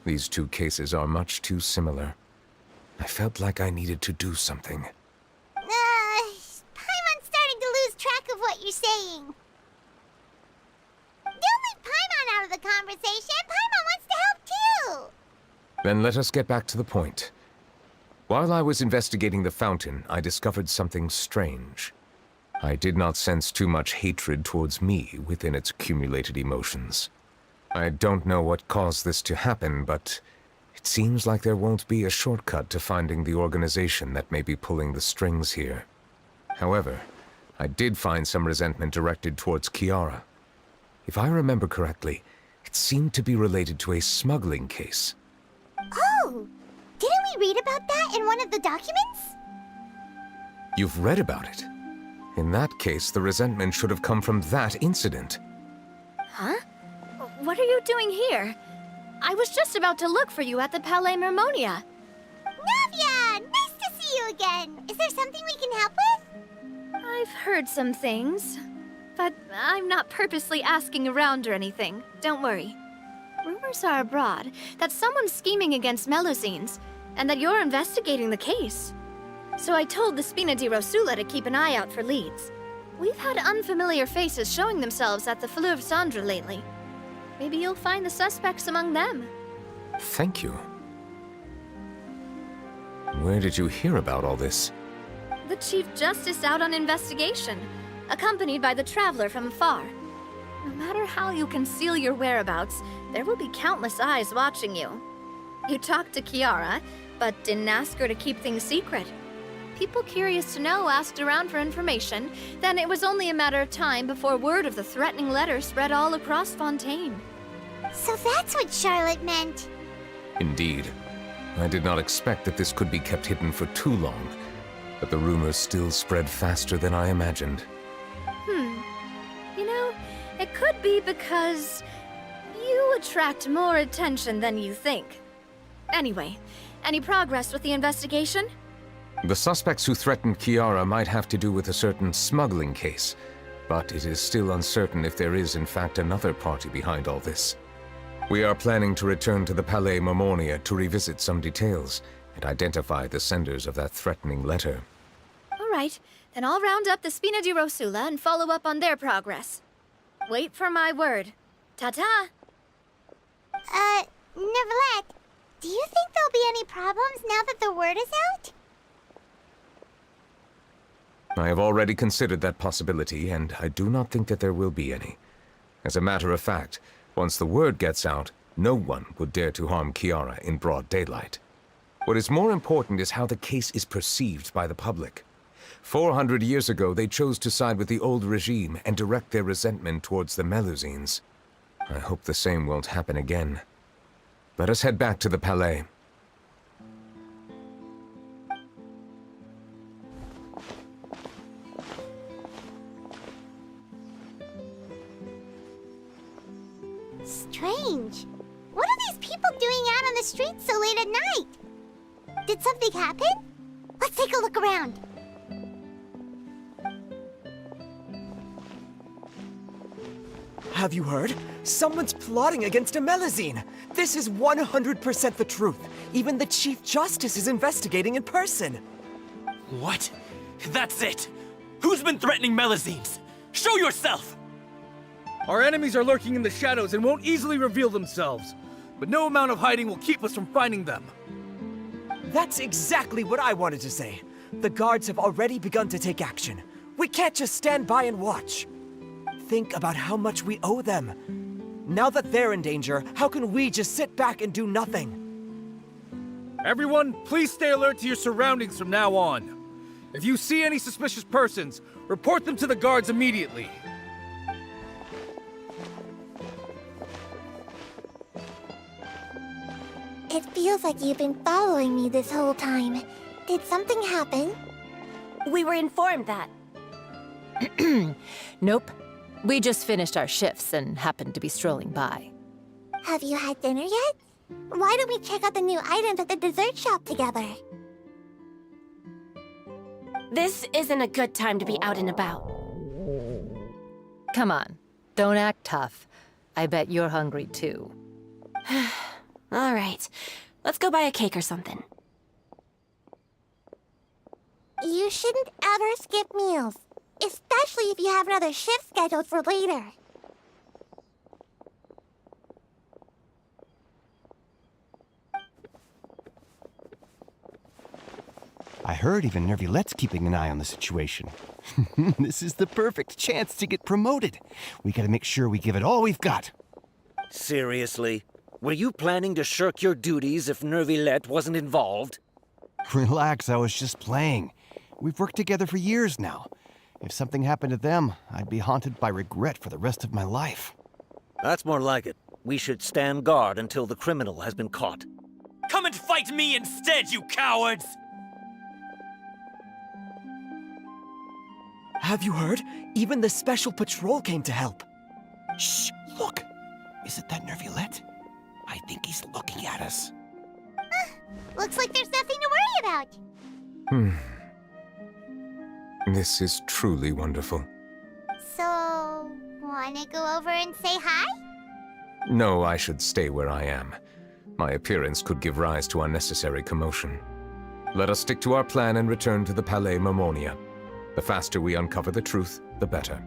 These two cases are much too similar. I felt like I needed to do something. Paimon's starting to lose track of what you're saying. Don't leave Paimon out of the conversation. Paimon wants to help too. Then let us get back to the point. While I was investigating the fountain, I discovered something strange. I did not sense too much hatred towards me within its accumulated emotions. I don't know what caused this to happen, but it seems like there won't be a shortcut to finding the organization that may be pulling the strings here. However, I did find some resentment directed towards Kiara. If I remember correctly, it seemed to be related to a smuggling case. Oh! Didn't we read about that in one of the documents? You've read about it? In that case, the resentment should have come from that incident. Huh? What are you doing here? I was just about to look for you at the Palais Mermonia. Navia! Nice to see you again! Is there something we can help with? I've heard some things, but I'm not purposely asking around or anything. Don't worry. Rumors are abroad that someone's scheming against Melusines, and that you're investigating the case. So I told the Spina di Rosula to keep an eye out for leads. We've had unfamiliar faces showing themselves at the Fleuve Cendre lately. Maybe you'll find the suspects among them. Thank you. Where did you hear about all this? The Chief Justice out on investigation, accompanied by the Traveler from afar. No matter how you conceal your whereabouts, there will be countless eyes watching you. You talked to Kiara, but didn't ask her to keep things secret. People curious to know asked around for information, then it was only a matter of time before word of the threatening letter spread all across Fontaine. So that's what Charlotte meant. Indeed. I did not expect that this could be kept hidden for too long, but the rumors still spread faster than I imagined. You know, it could be because you attract more attention than you think. Anyway, any progress with the investigation? The suspects who threatened Kiara might have to do with a certain smuggling case, but it is still uncertain if there is in fact another party behind all this. We are planning to return to the Palais Mermonia to revisit some details and identify the senders of that threatening letter. All right, then I'll round up the Spina di Rosula and follow up on their progress. Wait for my word. Ta-ta! Neverlet, do you think there'll be any problems now that the word is out? I have already considered that possibility, and I do not think that there will be any. As a matter of fact, once the word gets out, no one would dare to harm Kiara in broad daylight. What is more important is how the case is perceived by the public. 400 years ago, they chose to side with the old regime and direct their resentment towards the Melusines. I hope the same won't happen again. Let us head back to the Palais. Strange. What are these people doing out on the streets so late at night? Did something happen? Let's take a look around. Have you heard? Someone's plotting against a Melazine. This is 100% the truth. Even the Chief Justice is investigating in person. What? That's it! Who's been threatening Melazines? Show yourself! Our enemies are lurking in the shadows and won't easily reveal themselves. But no amount of hiding will keep us from finding them. That's exactly what I wanted to say. The guards have already begun to take action. We can't just stand by and watch. Think about how much we owe them. Now that they're in danger, how can we just sit back and do nothing? Everyone, please stay alert to your surroundings from now on. If you see any suspicious persons, report them to the guards immediately. It feels like you've been following me this whole time. Did something happen? We were informed that. Nope. We just finished our shifts and happened to be strolling by. Have you had dinner yet? Why don't we check out the new items at the dessert shop together? This isn't a good time to be out and about. Come on, don't act tough. I bet you're hungry too. All right, let's go buy a cake or something. You shouldn't ever skip meals, especially if you have another shift scheduled for later. I heard even Nervulette's keeping an eye on the situation. This is the perfect chance to get promoted. We gotta make sure we give it all we've got. Seriously? Were you planning to shirk your duties if Nervulette wasn't involved? Relax, I was just playing. We've worked together for years now. If something happened to them, I'd be haunted by regret for the rest of my life. That's more like it. We should stand guard until the criminal has been caught. Come and fight me instead, you cowards! Have you heard? Even the Special Patrol came to help. Shh! Look! Isn't that Nervulette? I think he's looking at us. Looks like there's nothing to worry about. This is truly wonderful. So, wanna go over and say hi? No, I should stay where I am. My appearance could give rise to unnecessary commotion. Let us stick to our plan and return to the Palais Mermonia. The faster we uncover the truth, the better.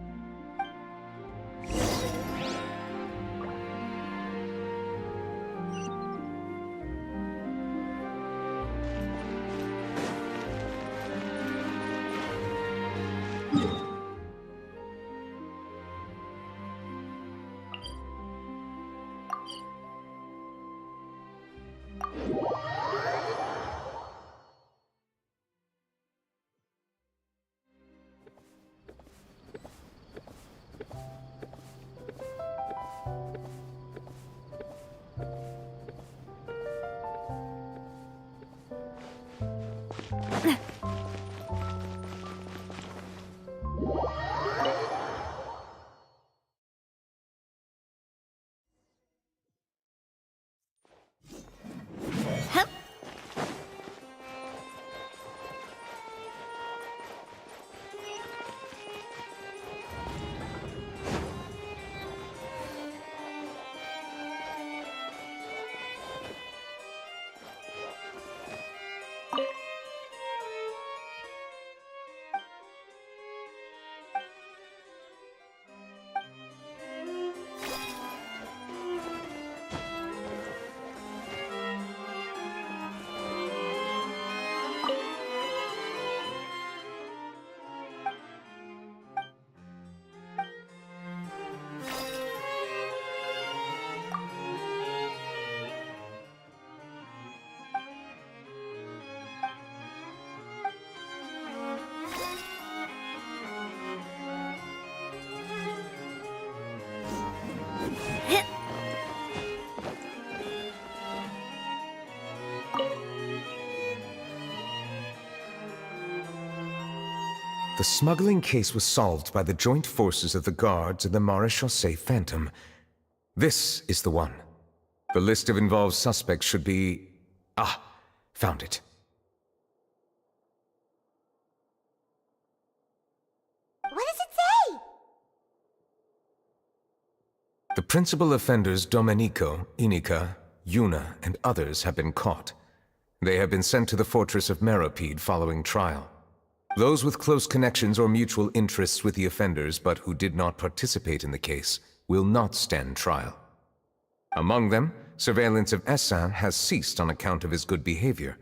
The smuggling case was solved by the joint forces of the guards and the Marechaussee Phantom. This is the one. The list of involved suspects should be... Ah, found it. What does it say? The principal offenders Domenico, Inica, Yuna, and others have been caught. They have been sent to the fortress of Meropide following trial. Those with close connections or mutual interests with the offenders but who did not participate in the case will not stand trial. Among them, surveillance of Essin has ceased on account of his good behavior.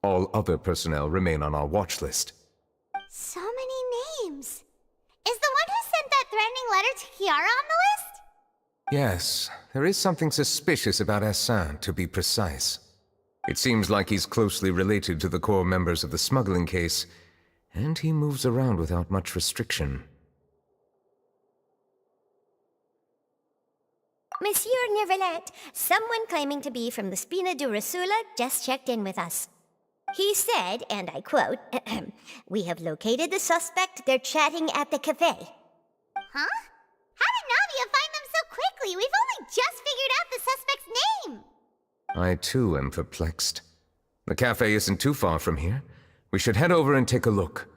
All other personnel remain on our watch list. So many names. Is the one who sent that threatening letter to Kiara on the list? Yes, there is something suspicious about Essin, to be precise. It seems like he's closely related to the core members of the smuggling case, and he moves around without much restriction. Monsieur Neuvillette, someone claiming to be from the Spina Durasula just checked in with us. He said, and I quote, "We have located the suspect. They're chatting at the cafe." Huh? How did Navia find them so quickly? We've only just figured out the suspect's name. I too am perplexed. The cafe isn't too far from here. We should head over and take a look.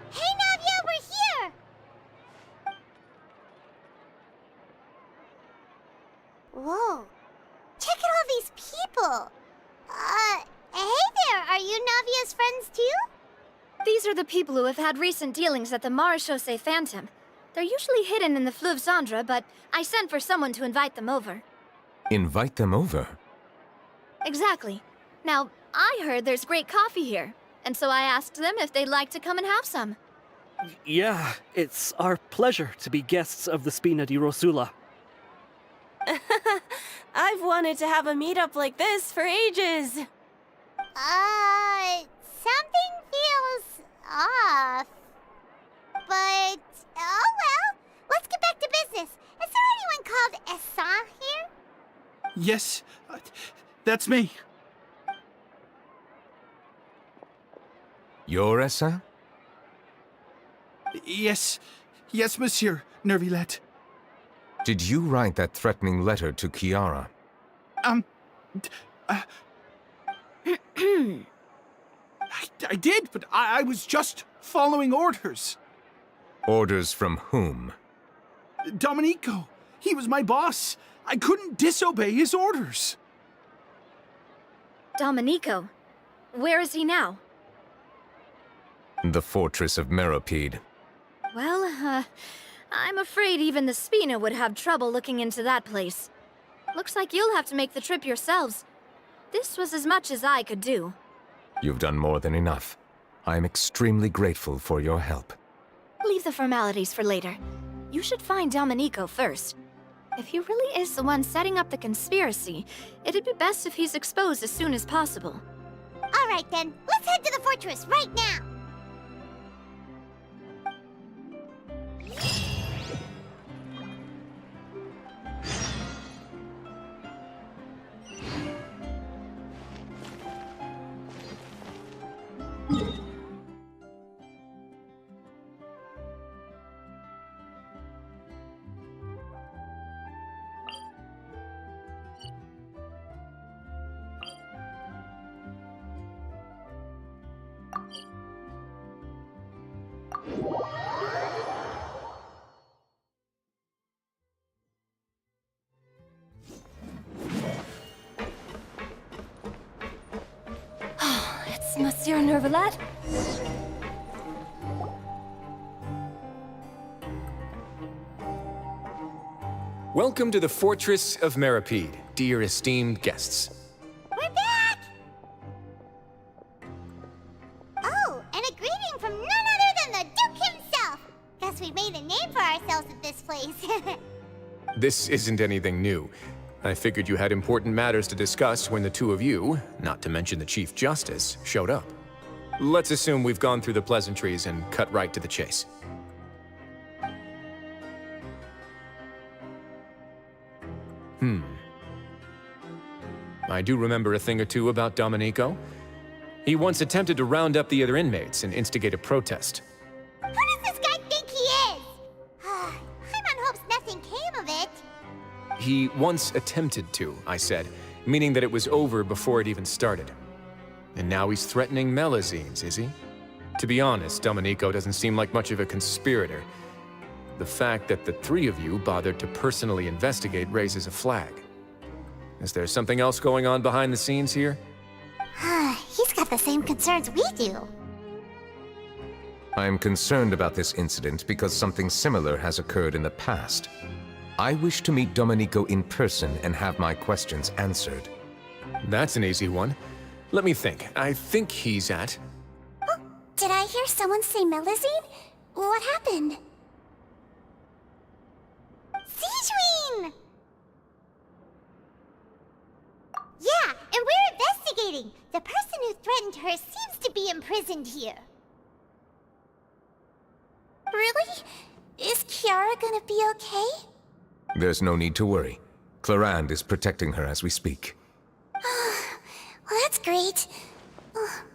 Hey, Navia, we're here! Whoa. Check out all these people. Hey there, are you Navia's friends too? These are the people who have had recent dealings at the Marechaussee Phantom. They're usually hidden in the Fleuve Cendre, but I sent for someone to invite them over. Invite them over? Exactly. Now, I heard there's great coffee here, and so I asked them if they'd like to come and have some. Yeah, it's our pleasure to be guests of the Spina di Rosula. I've wanted to have a meetup like this for ages. Something feels off. But, oh well. Let's get back to business. Is there anyone called Essin here? Yes, that's me. You're Essin? Yes, monsieur Neuvillette. Did you write that threatening letter to Kiara? I did, but I was just following orders. Orders from whom? Domenico, he was my boss. I couldn't disobey his orders. Domenico? Where is he now? The fortress of Meropide. Well, I'm afraid even the Spina would have trouble looking into that place. Looks like you'll have to make the trip yourselves. This was as much as I could do. You've done more than enough. I am extremely grateful for your help. Leave the formalities for later. You should find Domenico first. If he really is the one setting up the conspiracy, it'd be best if he's exposed as soon as possible. All right then, let's head to the fortress right now. Monsieur Nervalet? Welcome to the Fortress of Meripede, dear esteemed guests. We're back! Oh, and a greeting from none other than the Duke himself! Guess we made a name for ourselves at this place. This isn't anything new. I figured you had important matters to discuss when the two of you, not to mention the Chief Justice, showed up. Let's assume we've gone through the pleasantries and cut right to the chase. I do remember a thing or two about Domenico. He once attempted to round up the other inmates and instigate a protest. Who does this guy think he is? Paimon hopes nothing came of it. He once attempted to, I said, meaning that it was over before it even started. And now he's threatening Melazines, is he? To be honest, Domenico doesn't seem like much of a conspirator. The fact that the three of you bothered to personally investigate raises a flag. Is there something else going on behind the scenes here? He's got the same concerns we do. I am concerned about this incident because something similar has occurred in the past. I wish to meet Domenico in person and have my questions answered. That's an easy one. Let me think. I think he's at... Oh, did I hear someone say Melazine? What happened? Sijuin! Yeah, and we're investigating. The person who threatened her seems to be imprisoned here. Really? Is Kiara gonna be okay? There's no need to worry. Clarande is protecting her as we speak. Well, that's great.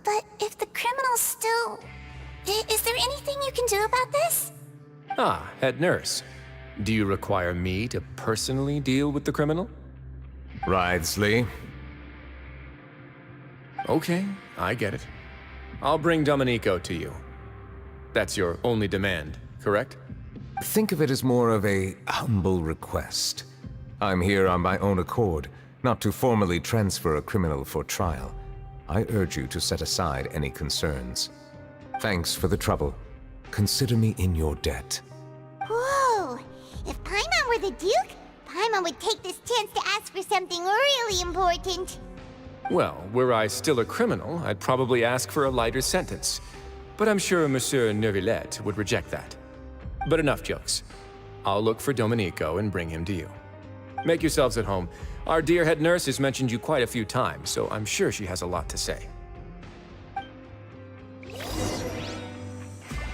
But if the criminal's still... Is there anything you can do about this? Ah, head nurse. Do you require me to personally deal with the criminal? Wriothesley. Okay, I get it. I'll bring Domenico to you. That's your only demand, correct? Think of it as more of a humble request. I'm here on my own accord, not to formally transfer a criminal for trial. I urge you to set aside any concerns. Thanks for the trouble. Consider me in your debt. Whoa! If Paimon were the Duke, Paimon would take this chance to ask for something really important. Well, were I still a criminal, I'd probably ask for a lighter sentence. But I'm sure Monsieur Nervillet would reject that. But enough jokes. I'll look for Domenico and bring him to you. Make yourselves at home. Our dear head nurse has mentioned you quite a few times, so I'm sure she has a lot to say.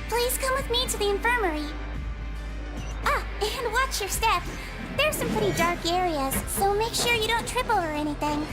Please come with me to the infirmary. Ah, and watch your step. There's some pretty dark areas, so make sure you don't trip over anything.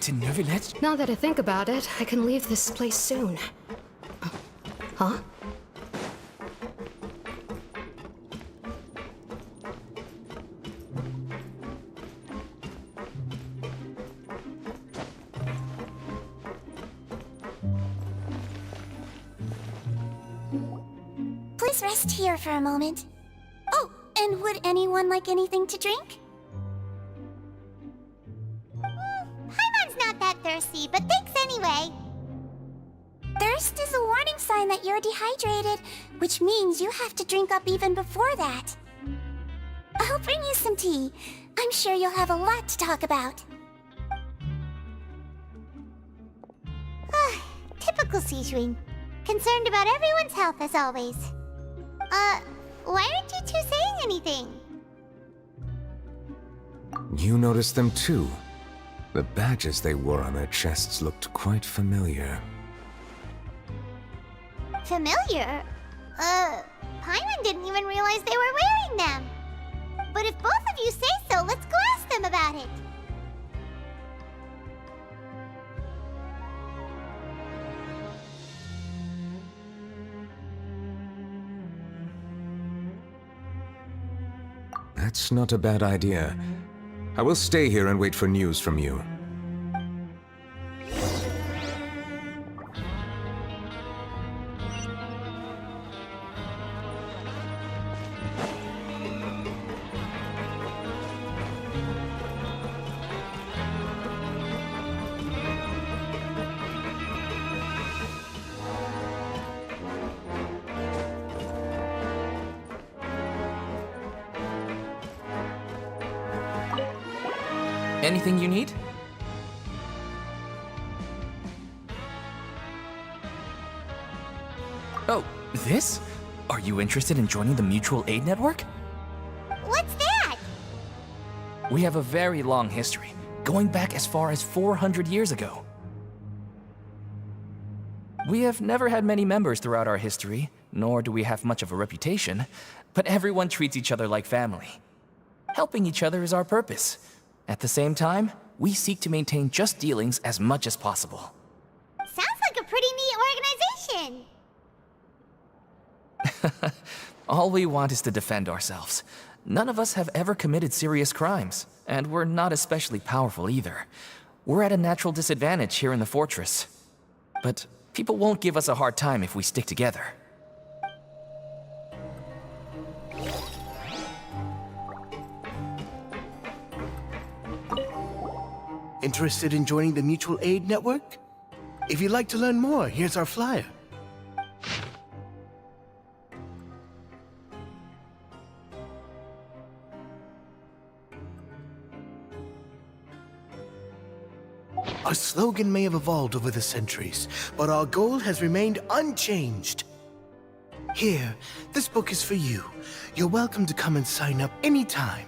To Nervillet? Now that I think about it, I can leave this place soon. Huh? Please rest here for a moment. Oh, and would anyone like anything to drink? Paimon's not that thirsty, but thanks anyway. Thirst is a warning sign that you're dehydrated, which means you have to drink up even before that. I'll bring you some tea. I'm sure you'll have a lot to talk about. Typical Sijuin. Concerned about everyone's health as always. Why aren't you two saying anything. You noticed them too. The badges they wore on their chests looked quite familiar. Familiar? Paimon didn't even realize they were wearing them. But if both of you say so, let's go ask them about it. That's not a bad idea. I will stay here and wait for news from you. Anything you need? Oh, this? Are you interested in joining the Mutual Aid Network? What's that? We have a very long history, going back as far as 400 years ago. We have never had many members throughout our history, nor do we have much of a reputation, but everyone treats each other like family. Helping each other is our purpose. At the same time, we seek to maintain just dealings as much as possible. Sounds like a pretty neat organization. All we want is to defend ourselves. None of us have ever committed serious crimes, and we're not especially powerful either. We're at a natural disadvantage here in the fortress. But people won't give us a hard time if we stick together. Interested in joining the Mutual Aid Network? If you'd like to learn more, here's our flyer. Our slogan may have evolved over the centuries, but our goal has remained unchanged. Here, this book is for you. You're welcome to come and sign up anytime.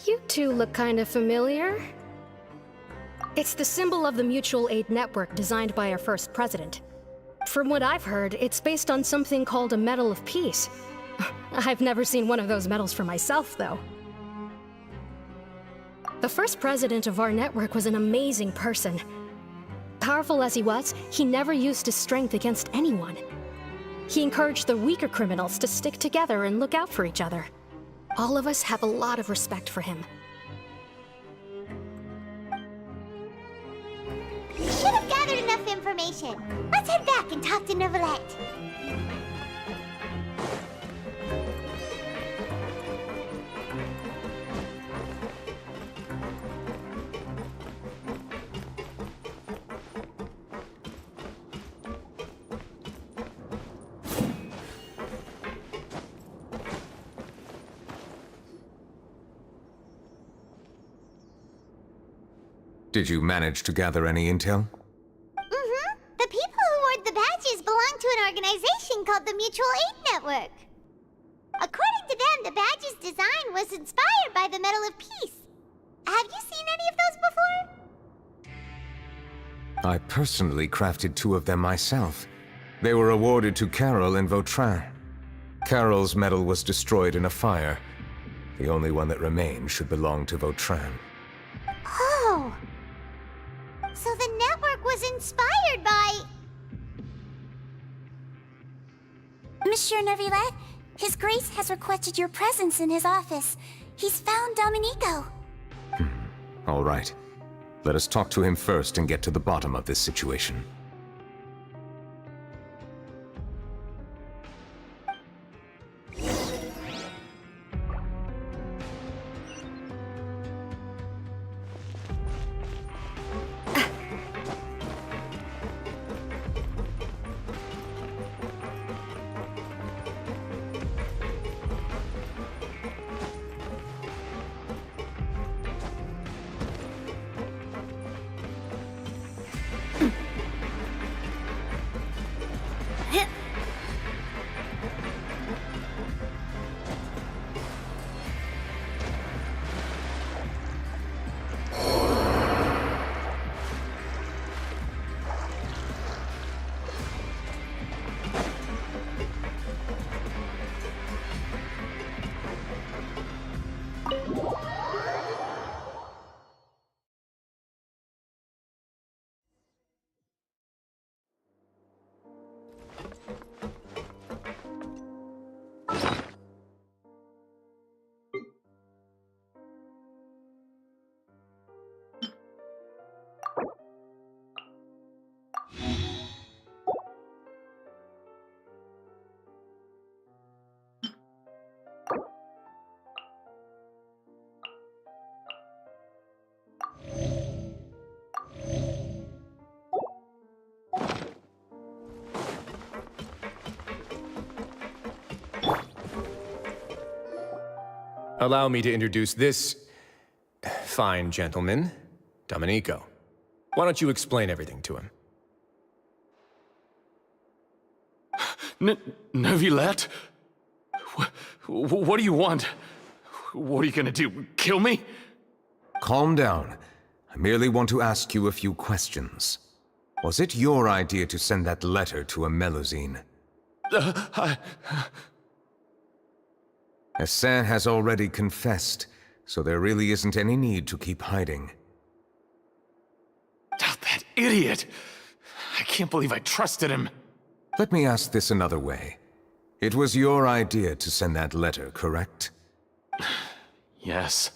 You two look kind of familiar. It's the symbol of the Mutual Aid Network designed by our first president. From what I've heard, it's based on something called a Medal of Peace. I've never seen one of those medals for myself, though. The first president of our network was an amazing person. Powerful as he was, he never used his strength against anyone. He encouraged the weaker criminals to stick together and look out for each other. All of us have a lot of respect for him. We should have gathered enough information. Let's head back and talk to Neuvillette. Did you manage to gather any intel? Mm-hmm. The people who wore the badges belong to an organization called the Mutual Aid Network. According to them, the badge's design was inspired by the Medal of Peace. Have you seen any of those before? I personally crafted 2 of them myself. They were awarded to Carol and Vautrin. Carol's medal was destroyed in a fire. The only one that remained should belong to Vautrin. Oh! So the network was inspired by... Monsieur Neuvillette, His Grace has requested your presence in his office. He's found Domenico. All right. Let us talk to him first and get to the bottom of this situation. Allow me to introduce this fine gentleman, Domenico. Why don't you explain everything to him? Neuvillette? What do you want? What are you gonna do? Kill me? Calm down. I merely want to ask you a few questions. Was it your idea to send that letter to a Melusine? Hassan has already confessed, so there really isn't any need to keep hiding. That idiot! I can't believe I trusted him. Let me ask this another way. It was your idea to send that letter, correct? Yes.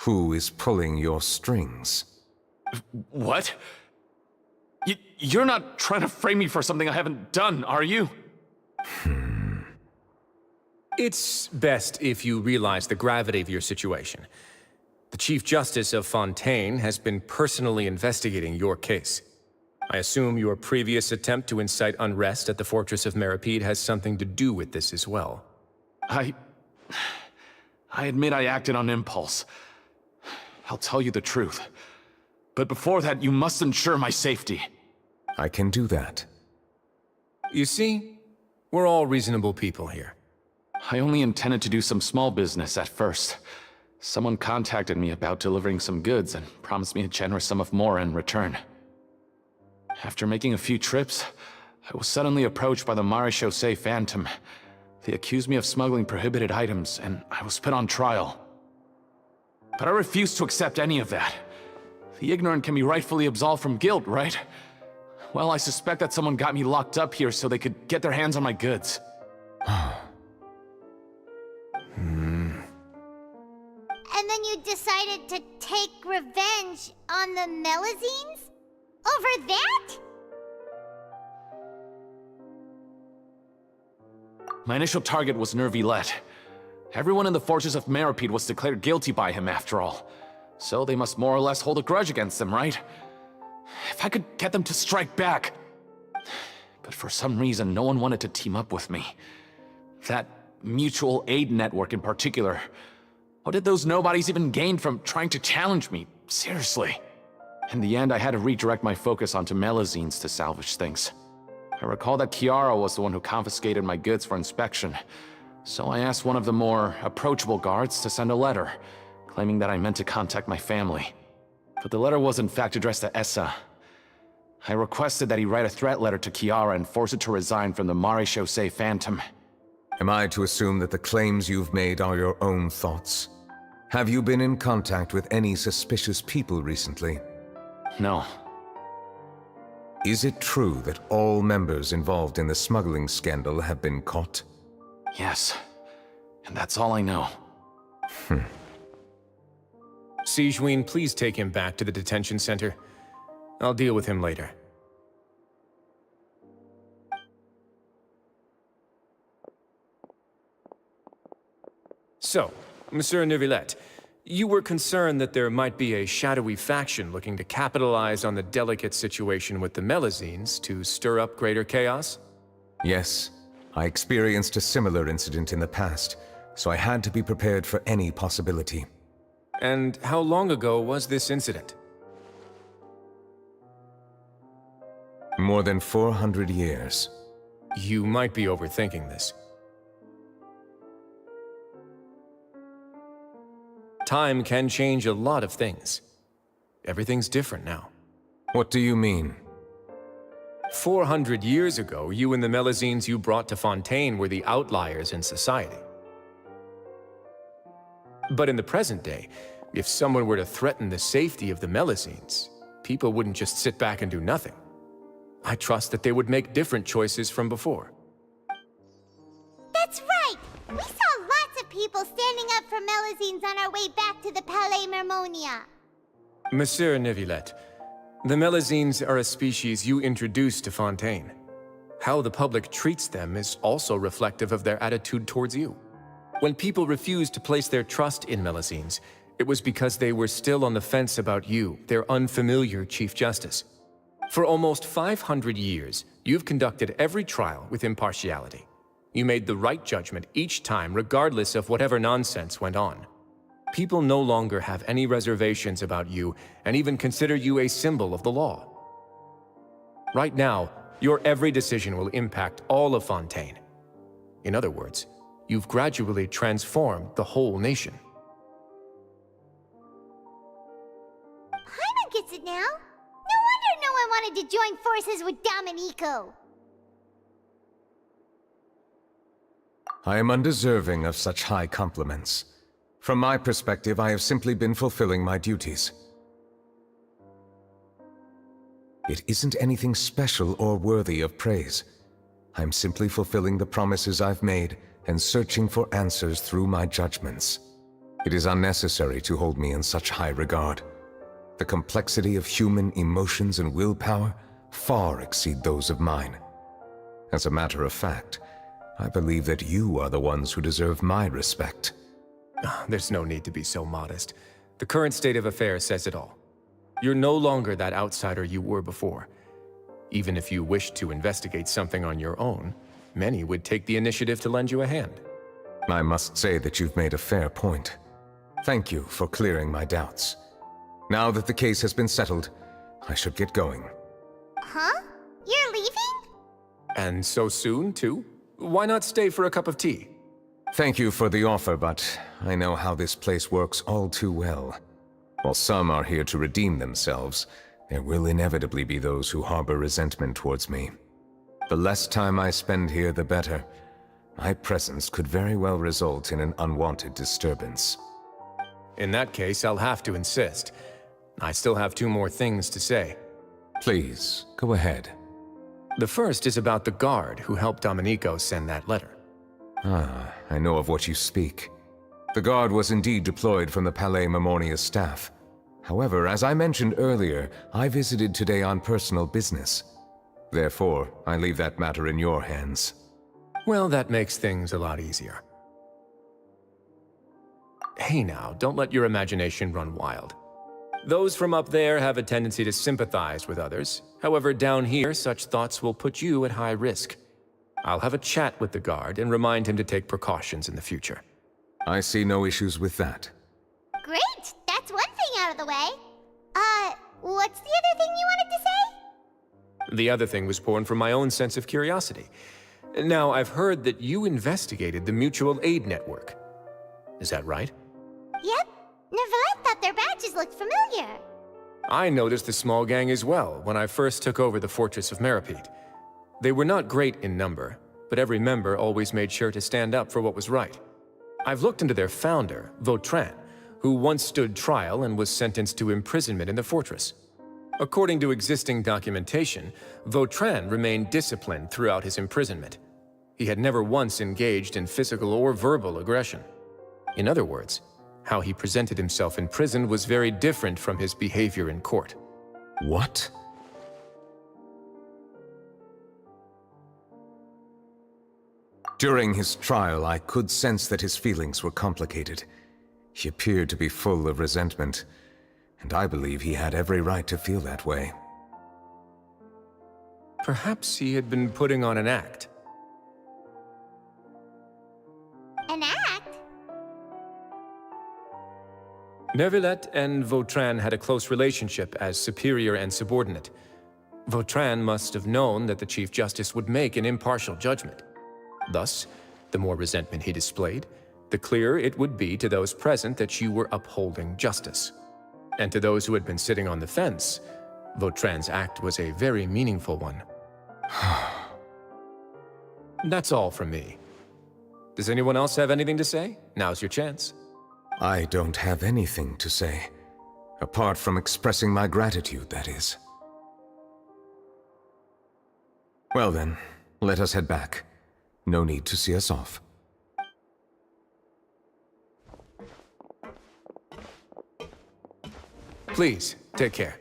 Who is pulling your strings? What? You're not trying to frame me for something I haven't done, are you? It's best if you realize the gravity of your situation. The Chief Justice of Fontaine has been personally investigating your case. I assume your previous attempt to incite unrest at the Fortress of Meripede has something to do with this as well. I admit I acted on impulse. I'll tell you the truth. But before that, you must ensure my safety. I can do that. You see, we're all reasonable people here. I only intended to do some small business at first. Someone contacted me about delivering some goods and promised me a generous sum of more in return. After making a few trips, I was suddenly approached by the Marechaussee Phantom. They accused me of smuggling prohibited items, and I was put on trial. But I refused to accept any of that. The ignorant can be rightfully absolved from guilt, right? Well, I suspect that someone got me locked up here so they could get their hands on my goods. And then you decided to take revenge on the Melusines? Over that? My initial target was Neuvillette. Everyone in the Fortress of Meripede was declared guilty by him after all. So they must more or less hold a grudge against him, right? If I could get them to strike back. But for some reason, no one wanted to team up with me. That mutual aid network in particular. What did those nobodies even gain from trying to challenge me? Seriously. In the end, I had to redirect my focus onto Melusines to salvage things. I recall that Chiara was the one who confiscated my goods for inspection, so I asked one of the more approachable guards to send a letter, claiming that I meant to contact my family. But the letter was in fact addressed to Essa. I requested that he write a threat letter to Chiara and force her to resign from the Marechaussee Phantom. Am I to assume that the claims you've made are your own thoughts? Have you been in contact with any suspicious people recently? No. Is it true that all members involved in the smuggling scandal have been caught? Yes. And that's all I know. Sigewinne, please take him back to the detention center. I'll deal with him later. So, Monsieur Neuvillette, you were concerned that there might be a shadowy faction looking to capitalize on the delicate situation with the Melusines to stir up greater chaos? Yes. I experienced a similar incident in the past, so I had to be prepared for any possibility. And how long ago was this incident? More than 400 years. You might be overthinking this. Time can change a lot of things. Everything's different now. What do you mean? 400 years ago, you and the Melusines you brought to Fontaine were the outliers in society. But in the present day, if someone were to threaten the safety of the Melusines, people wouldn't just sit back and do nothing. I trust that they would make different choices from before. That's right! We saw lots of people standing up for Melusines on our way back to the Palais Mermonia. Monsieur Neuvillette, the Melusines are a species you introduced to Fontaine. How the public treats them is also reflective of their attitude towards you. When people refused to place their trust in Melusines, it was because they were still on the fence about you, their unfamiliar Chief Justice. For almost 500 years, you've conducted every trial with impartiality. You made the right judgment each time, regardless of whatever nonsense went on. People no longer have any reservations about you and even consider you a symbol of the law. Right now, your every decision will impact all of Fontaine. In other words, you've gradually transformed the whole nation. Paimon gets it now. No wonder no one wanted to join forces with Domenico. I am undeserving of such high compliments. From my perspective, I have simply been fulfilling my duties. It isn't anything special or worthy of praise. I'm simply fulfilling the promises I've made and searching for answers through my judgments. It is unnecessary to hold me in such high regard. The complexity of human emotions and willpower far exceed those of mine. As a matter of fact, I believe that you are the ones who deserve my respect. There's no need to be so modest. The current state of affairs says it all. You're no longer that outsider you were before. Even if you wished to investigate something on your own, many would take the initiative to lend you a hand. I must say that you've made a fair point. Thank you for clearing my doubts. Now that the case has been settled, I should get going. Huh? You're leaving? And so soon, too? Why not stay for a cup of tea? Thank you for the offer, but I know how this place works all too well. While some are here to redeem themselves, there will inevitably be those who harbor resentment towards me. The less time I spend here, the better. My presence could very well result in an unwanted disturbance. In that case, I'll have to insist. I still have 2 more things to say. Please, go ahead. The first is about the guard who helped Domenico send that letter. Ah, I know of what you speak. The guard was indeed deployed from the Palais Memoria's staff. However, as I mentioned earlier, I visited today on personal business. Therefore, I leave that matter in your hands. Well, that makes things a lot easier. Hey now, don't let your imagination run wild. Those from up there have a tendency to sympathize with others. However, down here, such thoughts will put you at high risk. I'll have a chat with the guard and remind him to take precautions in the future. I see no issues with that. Great! That's one thing out of the way. What's the other thing you wanted to say? The other thing was born from my own sense of curiosity. Now, I've heard that you investigated the mutual aid network. Is that right? Yep. Neuvillette thought their badges looked familiar. I noticed the small gang as well when I first took over the fortress of Meropide. They were not great in number, but every member always made sure to stand up for what was right. I've looked into their founder, Vautrin, who once stood trial and was sentenced to imprisonment in the fortress. According to existing documentation, Vautrin remained disciplined throughout his imprisonment. He had never once engaged in physical or verbal aggression. In other words, how he presented himself in prison was very different from his behavior in court. What? During his trial, I could sense that his feelings were complicated. He appeared to be full of resentment, and I believe he had every right to feel that way. Perhaps he had been putting on an act. An act? Neuvillette and Vautrin had a close relationship as superior and subordinate. Vautrin must have known that the Chief Justice would make an impartial judgment. Thus, the more resentment he displayed, the clearer it would be to those present that you were upholding justice. And to those who had been sitting on the fence, Vautrin's act was a very meaningful one. That's all from me. Does anyone else have anything to say? Now's your chance. I don't have anything to say. Apart from expressing my gratitude, that is. Well then, let us head back. No need to see us off. Please, take care.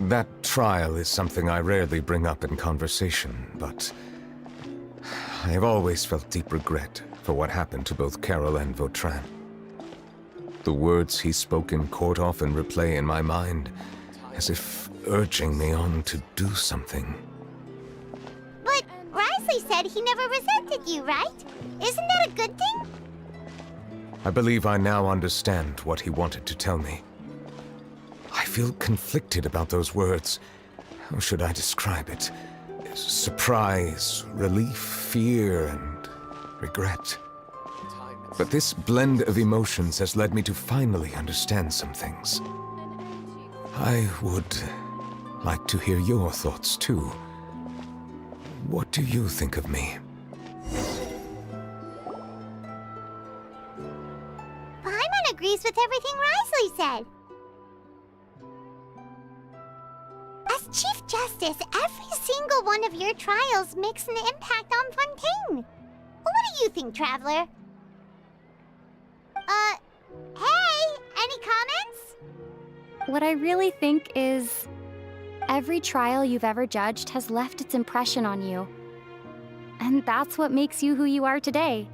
That trial is something I rarely bring up in conversation, but I have always felt deep regret for what happened to both Carol and Vautrin. The words he spoke in court often replay in my mind, as if urging me on to do something. But Risley said he never resented you, right? Isn't that a good thing? I believe I now understand what he wanted to tell me. I feel conflicted about those words. How should I describe it? Surprise, relief, fear, and regret. But this blend of emotions has led me to finally understand some things. I would like to hear your thoughts, too. What do you think of me? Paimon agrees with everything Risley said. As Chief Justice, every single one of your trials makes an impact on Fontaine. What do you think, Traveler? Hey, any comments? What I really think is, every trial you've ever judged has left its impression on you. And that's what makes you who you are today.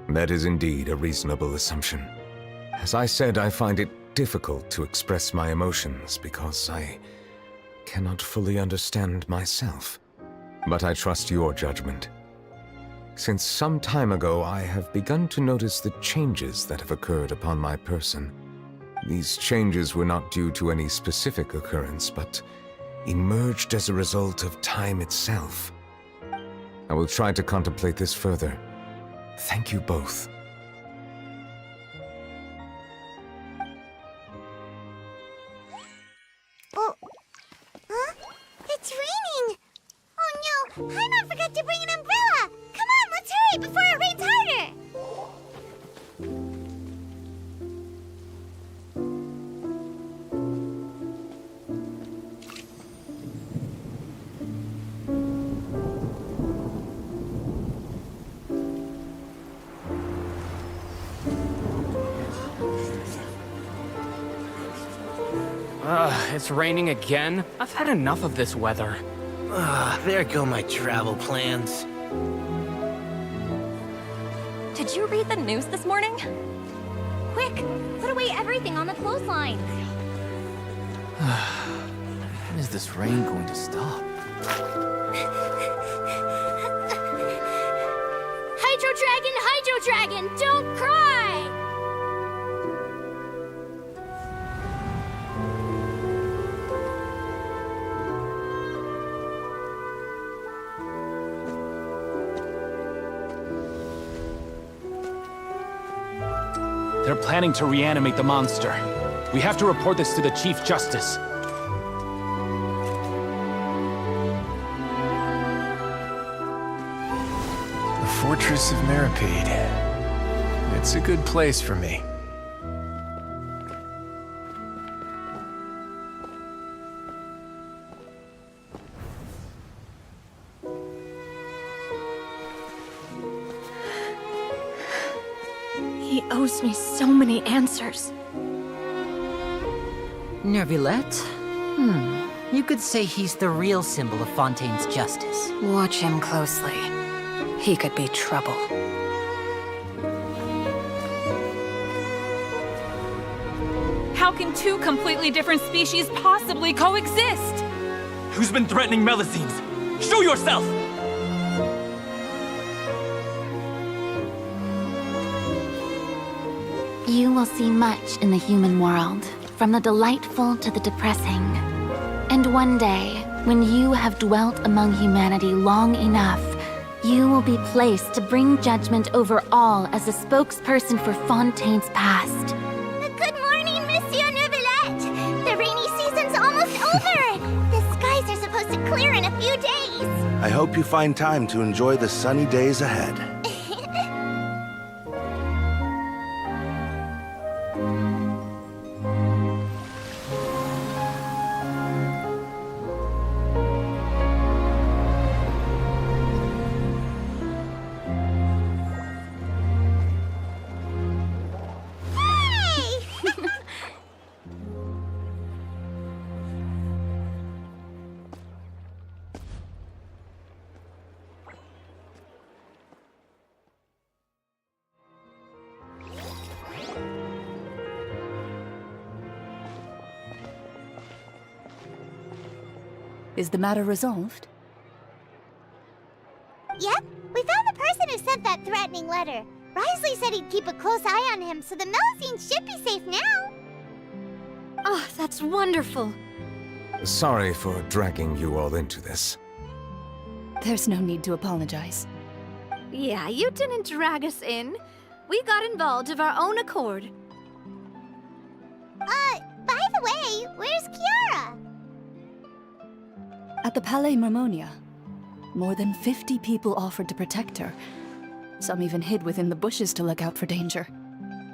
That is indeed a reasonable assumption. As I said, I find it difficult to express my emotions because I cannot fully understand myself. But I trust your judgment. Since some time ago, I have begun to notice the changes that have occurred upon my person. These changes were not due to any specific occurrence, but emerged as a result of time itself. I will try to contemplate this further. Thank you both. Oh, huh? It's raining! Oh no, Paimon forgot to bring an umbrella! Come on, let's hurry before it rains harder! It's raining again? I've had enough of this weather. There go my travel plans. Did you read the news this morning? Quick, put away everything on the clothesline. When is this rain going to stop? Hydro Dragon, don't cry! They're planning to reanimate the monster. We have to report this to the Chief Justice. The Fortress of Meropide. It's a good place for me. He owes me so many answers. Neuvillette? You could say he's the real symbol of Fontaine's justice. Watch him closely. He could be trouble. How can two completely different species possibly coexist? Who's been threatening Melusines? Show yourself! You will see much in the human world, from the delightful to the depressing. And one day, when you have dwelt among humanity long enough, you will be placed to bring judgment over all as a spokesperson for Fontaine's past. Good morning, Monsieur Neuvillette! The rainy season's almost over! The skies are supposed to clear in a few days! I hope you find time to enjoy the sunny days ahead. Is the matter resolved? Yep, we found the person who sent that threatening letter. Risley said he'd keep a close eye on him, so the Melusines should be safe now. Oh, that's wonderful. Sorry for dragging you all into this. There's no need to apologize. Yeah, you didn't drag us in. We got involved of our own accord. By the way, where's Kiara? At the Palais Marmonia, more than 50 people offered to protect her. Some even hid within the bushes to look out for danger.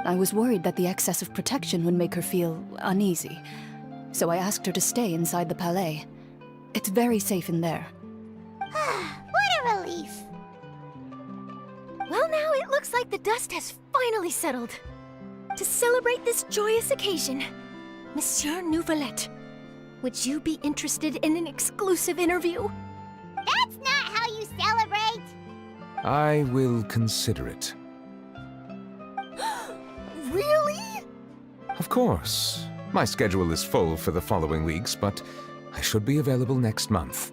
I was worried that the excess of protection would make her feel uneasy, so I asked her to stay inside the Palais. It's very safe in there. What a relief. Well, now it looks like the dust has finally settled. To celebrate this joyous occasion, Monsieur Nouvelette, would you be interested in an exclusive interview? That's not how you celebrate. I will consider it. Really? Of course. My schedule is full for the following weeks, but I should be available next month.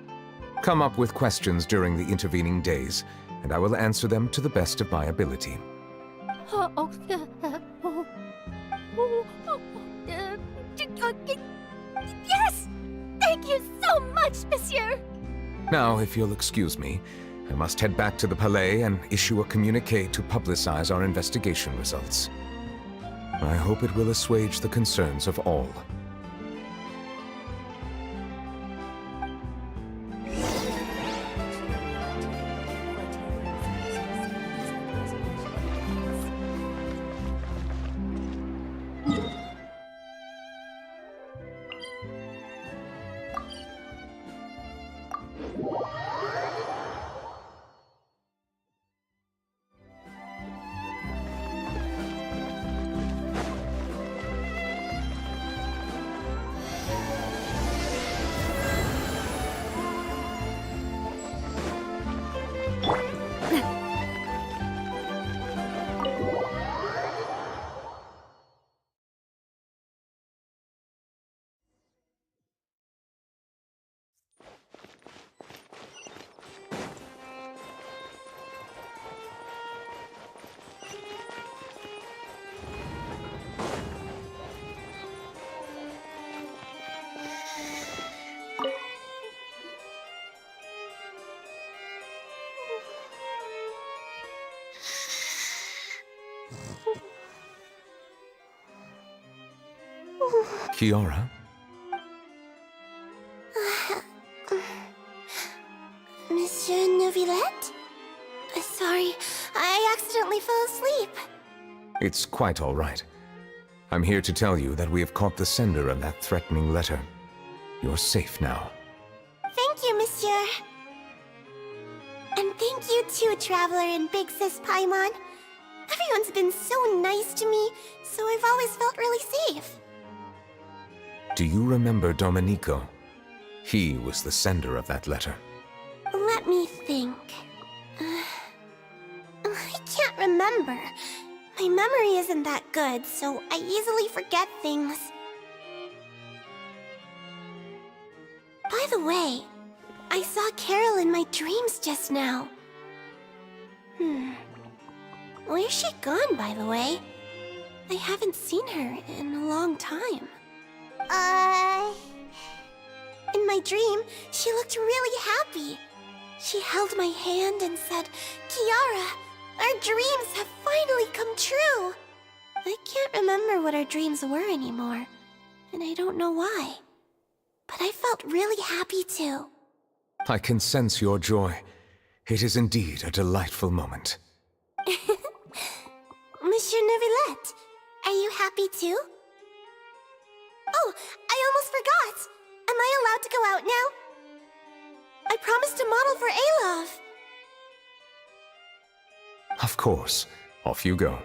Come up with questions during the intervening days, and I will answer them to the best of my ability. Yes! Thank you so much, Monsieur! Now, if you'll excuse me, I must head back to the Palais and issue a communiqué to publicize our investigation results. I hope it will assuage the concerns of all. Kiara? Monsieur Nouvelette? Sorry, I accidentally fell asleep. It's quite all right. I'm here to tell you that we have caught the sender of that threatening letter. You're safe now. Thank you, Monsieur. And thank you too, Traveler and Big Sis Paimon. Everyone's been so nice to me, so I've always felt really safe. Do you remember Domenico? He was the sender of that letter. Let me think. I can't remember. My memory isn't that good, so I easily forget things. By the way, I saw Carol in my dreams just now. Where's she gone, by the way? I haven't seen her in a long time. In my dream, she looked really happy. She held my hand and said, "Kiara, our dreams have finally come true." I can't remember what our dreams were anymore, and I don't know why. But I felt really happy too. I can sense your joy. It is indeed a delightful moment. Monsieur Nouvelette, are you happy too? Oh, I almost forgot! Am I allowed to go out now? I promised to model for Alov. Of course. Off you go.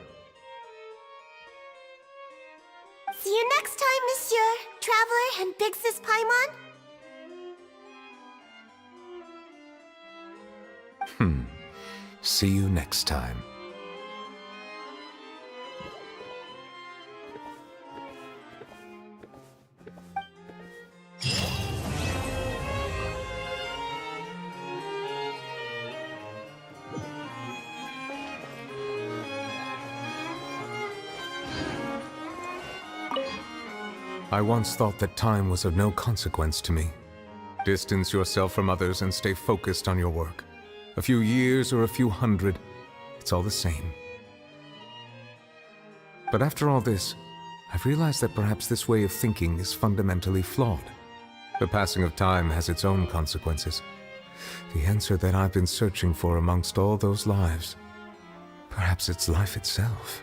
See you next time, Monsieur, Traveler, and Big Sis Paimon. See you next time. I once thought that time was of no consequence to me. Distance yourself from others and stay focused on your work. A few years or a few hundred, it's all the same. But after all this, I've realized that perhaps this way of thinking is fundamentally flawed. The passing of time has its own consequences. The answer that I've been searching for amongst all those lives, perhaps it's life itself.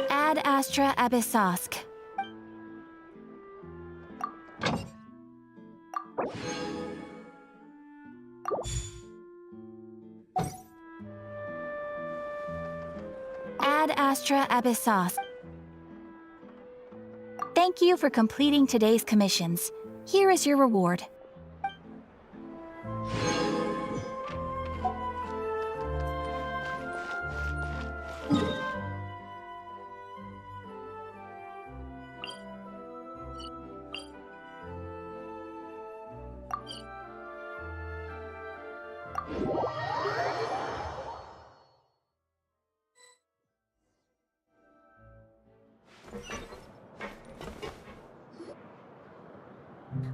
Ad Astra Abyssosk. Ad Astra Abyssosk. Thank you for completing today's commissions. Here is your reward.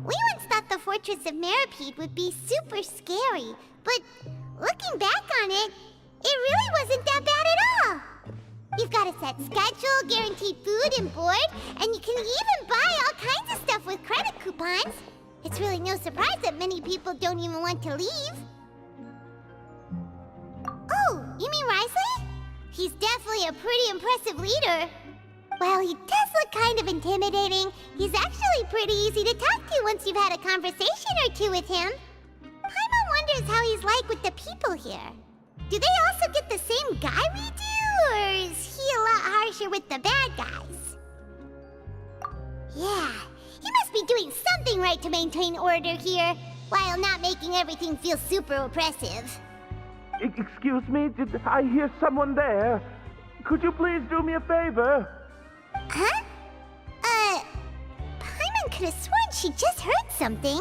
We once thought the Fortress of Meropide would be super scary, but looking back on it, it really wasn't that bad at all. You've got a set schedule, guaranteed food and board, and you can even buy all kinds of stuff with credit coupons. It's really no surprise that many people don't even want to leave. Oh, you mean Risley? He's definitely a pretty impressive leader. While he does look kind of intimidating, he's actually pretty easy to talk to once you've had a conversation or two with him. Paimon wonders how he's like with the people here. Do they also get the same guy we do, or is he a lot harsher with the bad guys? Yeah, he must be doing something right to maintain order here, while not making everything feel super oppressive. Excuse me, did I hear someone there? Could you please do me a favor? Huh? Paimon could have sworn she just heard something.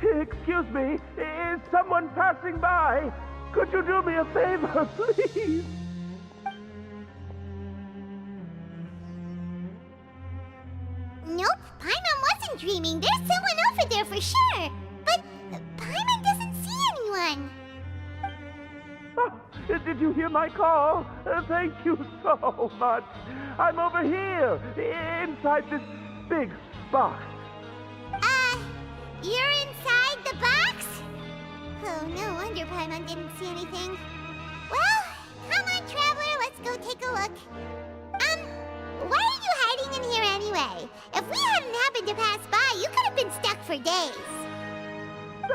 Excuse me, is someone passing by? Could you do me a favor, please? Nope, Paimon wasn't dreaming. There's someone over there for sure. But Paimon doesn't see anyone. Oh, did you hear my call? Thank you so much. I'm over here, inside this big box. You're inside the box? Oh, no wonder Paimon didn't see anything. Well, come on, Traveler, let's go take a look. Why are you hiding in here anyway? If we hadn't happened to pass by, you could have been stuck for days.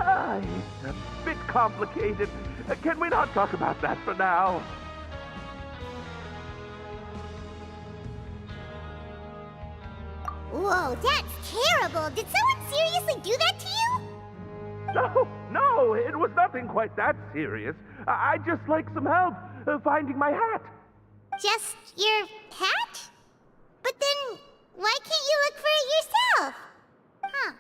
It's a bit complicated. Can we not talk about that for now? Whoa, that's terrible! Did someone seriously do that to you? No, it was nothing quite that serious. I'd just like some help finding my hat. Just your hat? But then, why can't you look for it yourself? Huh.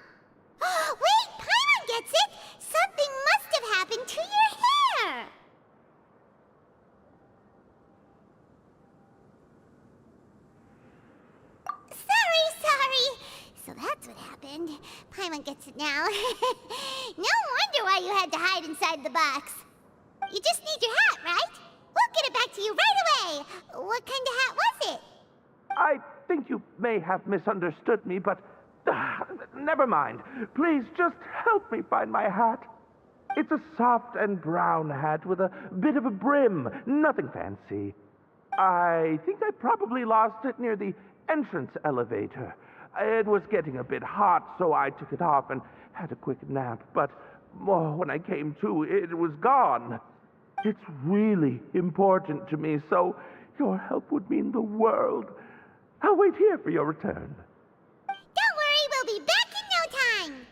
Wait, Paimon gets it! Something must have happened to your hair! Sorry. So that's what happened. Paimon gets it now. No wonder why you had to hide inside the box. You just need your hat, right? We'll get it back to you right away. What kind of hat was it? I think you may have misunderstood me, but never mind. Please just help me find my hat. It's a soft and brown hat with a bit of a brim. Nothing fancy. I think I probably lost it near the entrance elevator. It was getting a bit hot, so I took it off and had a quick nap. But when I came to, it was gone. It's really important to me, so your help would mean the world. I'll wait here for your return. Don't worry, we'll be back in no time.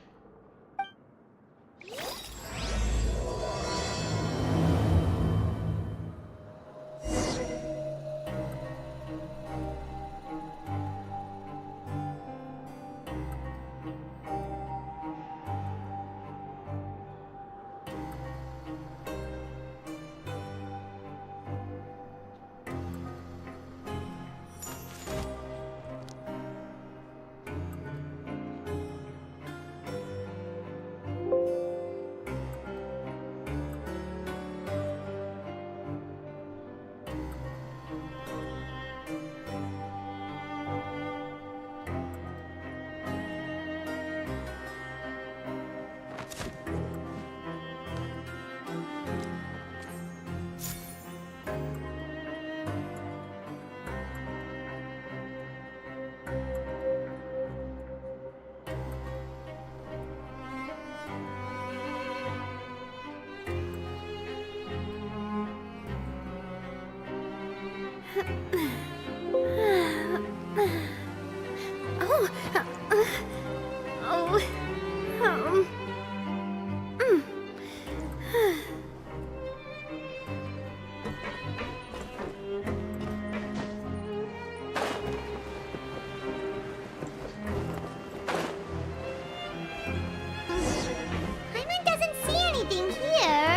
Paimon doesn't see anything here.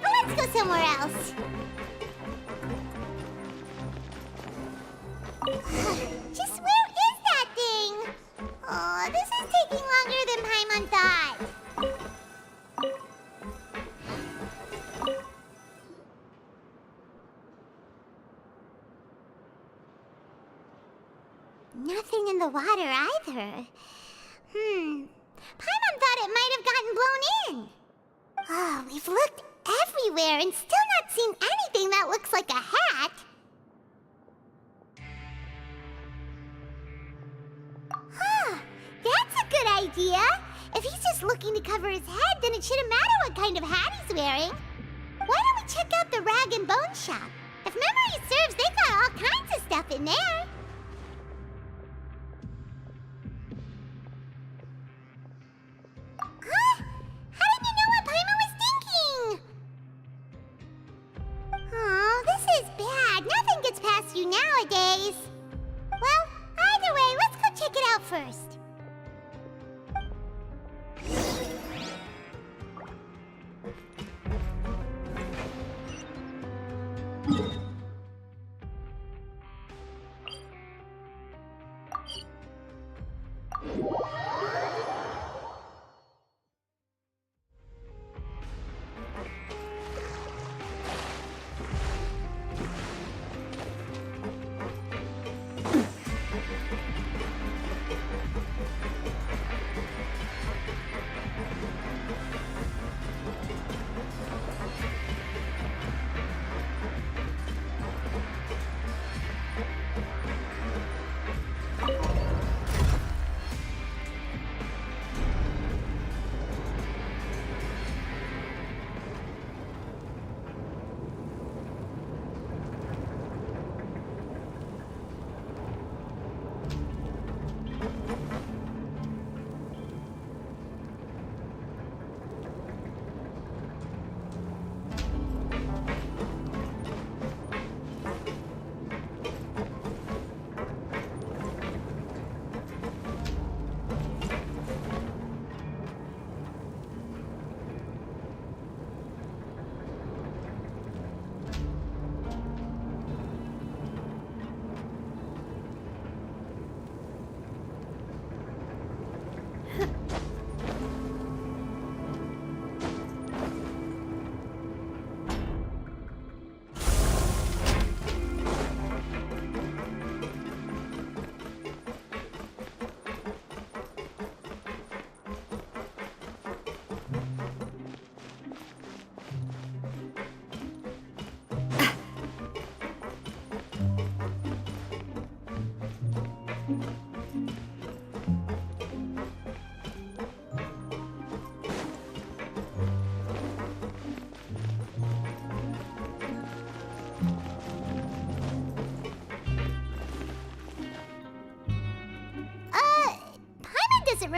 But let's go somewhere else. Just where is that thing? Oh, this is taking longer than Paimon thought. Nothing in the water either. Paimon thought it might have gotten blown in. Oh, we've looked everywhere and still not seen anything that looks like a hat. Huh, that's a good idea. If he's just looking to cover his head, then it shouldn't matter what kind of hat he's wearing. Why don't we check out the rag and bone shop? If memory serves, they've got all kinds of stuff in there. Huh? How did you know what Paimon was thinking? Oh, this is bad. Nothing gets past you nowadays. Well, either way, let's go check it out first.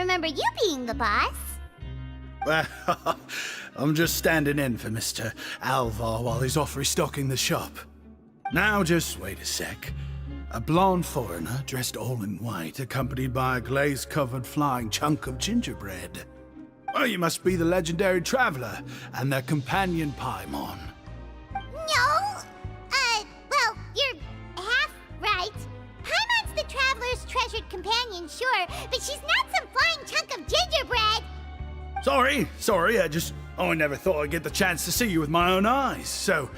remember you being the boss. Well, I'm just standing in for Mr. Alvar while he's off restocking the shop. Now, just wait a sec. A blonde foreigner, dressed all in white, accompanied by a glaze-covered flying chunk of gingerbread. Well, you must be the legendary traveler and their companion Paimon. No! Well, you're half right. Paimon's the traveler's treasured companion, sure, but she's not some flying chunk of gingerbread! Sorry, I never thought I'd get the chance to see you with my own eyes, so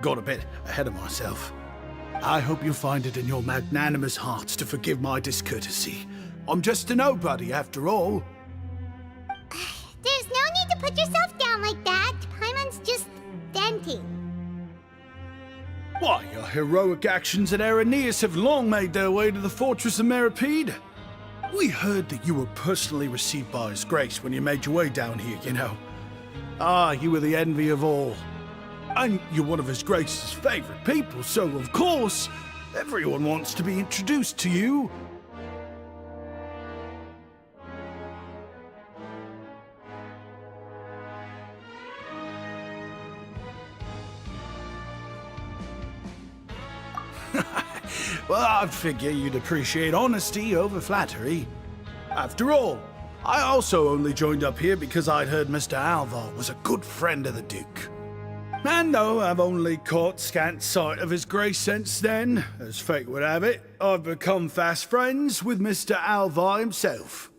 got a bit ahead of myself. I hope you find it in your magnanimous hearts to forgive my discourtesy. I'm just a nobody, after all. There's no need to put yourself down like that. Paimon's just venting. Why, your heroic actions at Aeneas have long made their way to the fortress of Meropide. We heard that you were personally received by His Grace when you made your way down here, you know. Ah, you were the envy of all. And you're one of His Grace's favorite people, so of course, everyone wants to be introduced to you. Well, I'd figure you'd appreciate honesty over flattery. After all, I also only joined up here because I'd heard Mr. Alvar was a good friend of the Duke. And though I've only caught scant sight of His Grace since then, as fate would have it, I've become fast friends with Mr. Alvar himself.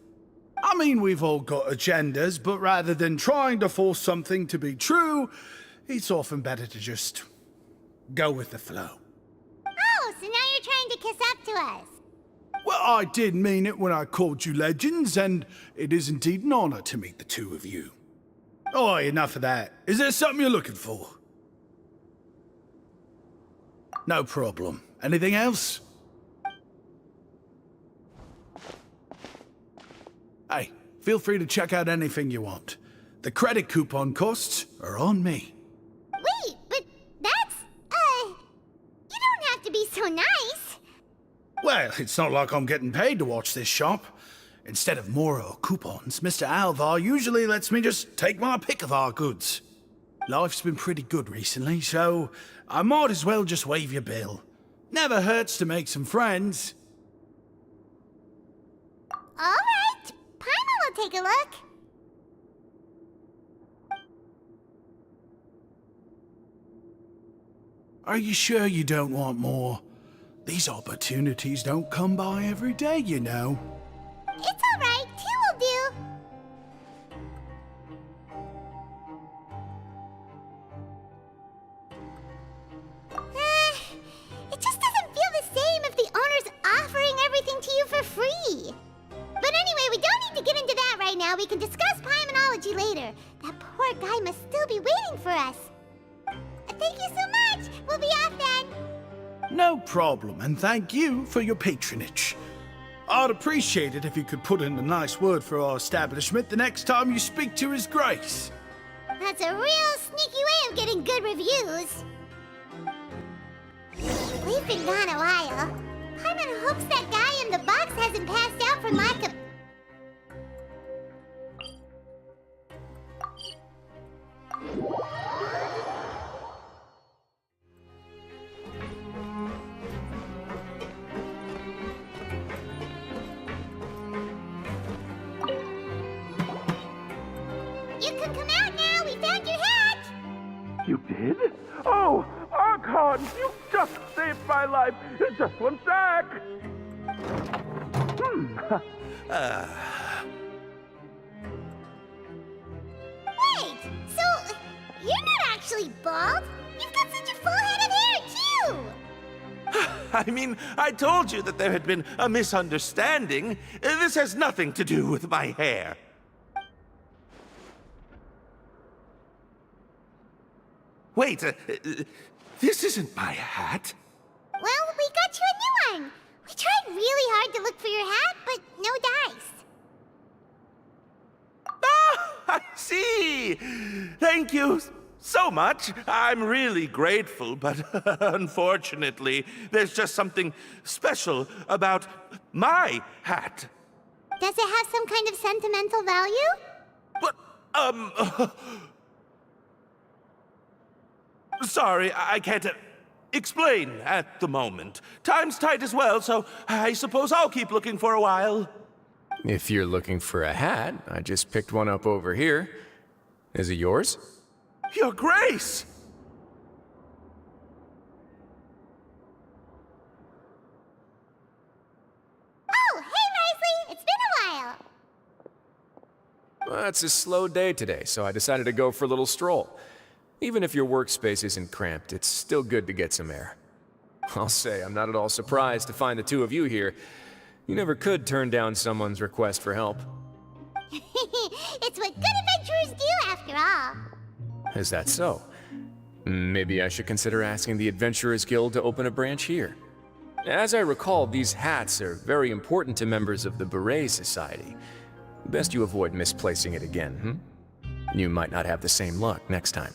I mean, we've all got agendas, but rather than trying to force something to be true, it's often better to just go with the flow. Oh, so now you're trying to kiss up to us. Well, I did mean it when I called you legends, and it is indeed an honor to meet the two of you. Oh, enough of that. Is there something you're looking for? No problem. Anything else? Hey, feel free to check out anything you want. The credit coupon costs are on me. Wait, but that's, you don't have to be so nice. Well, it's not like I'm getting paid to watch this shop. Instead of more or coupons, Mr. Alvar usually lets me just take my pick of our goods. Life's been pretty good recently, so I might as well just waive your bill. Never hurts to make some friends. All right, Paimon will take a look. Are you sure you don't want more? These opportunities don't come by every day, you know. It's all right. 2 will do. It just doesn't feel the same if the owner's offering everything to you for free. But anyway, we don't need to get into that right now. We can discuss Paimonology later. That poor guy must still be waiting for us. Thank you so much. We'll be off then. No problem, and thank you for your patronage. I'd appreciate it if you could put in a nice word for our establishment the next time you speak to His Grace. That's a real sneaky way of getting good reviews. We've been gone a while. Paimon hopes that guy in the box hasn't passed out from lack of... You can come out now. We found your hat. You did? Oh, Archon, you just saved my life. Just one sec. Wait, so you're not actually bald? You've got such a full head of hair, too. I mean, I told you that there had been a misunderstanding. This has nothing to do with my hair. Wait, this isn't my hat. Well, we got you a new one. We tried really hard to look for your hat, but no dice. Ah, I see. Thank you so much. I'm really grateful, but unfortunately, there's just something special about my hat. Does it have some kind of sentimental value? Sorry, I can't explain at the moment. Time's tight as well, so I suppose I'll keep looking for a while. If you're looking for a hat, I just picked one up over here. Is it yours? Your Grace! Oh, hey, Risley! It's been a while! Well, it's a slow day today, so I decided to go for a little stroll. Even if your workspace isn't cramped, it's still good to get some air. I'll say, I'm not at all surprised to find the two of you here. You never could turn down someone's request for help. It's what good adventurers do, after all. Is that so? Maybe I should consider asking the Adventurers Guild to open a branch here. As I recall, these hats are very important to members of the Beret Society. Best you avoid misplacing it again, You might not have the same luck next time.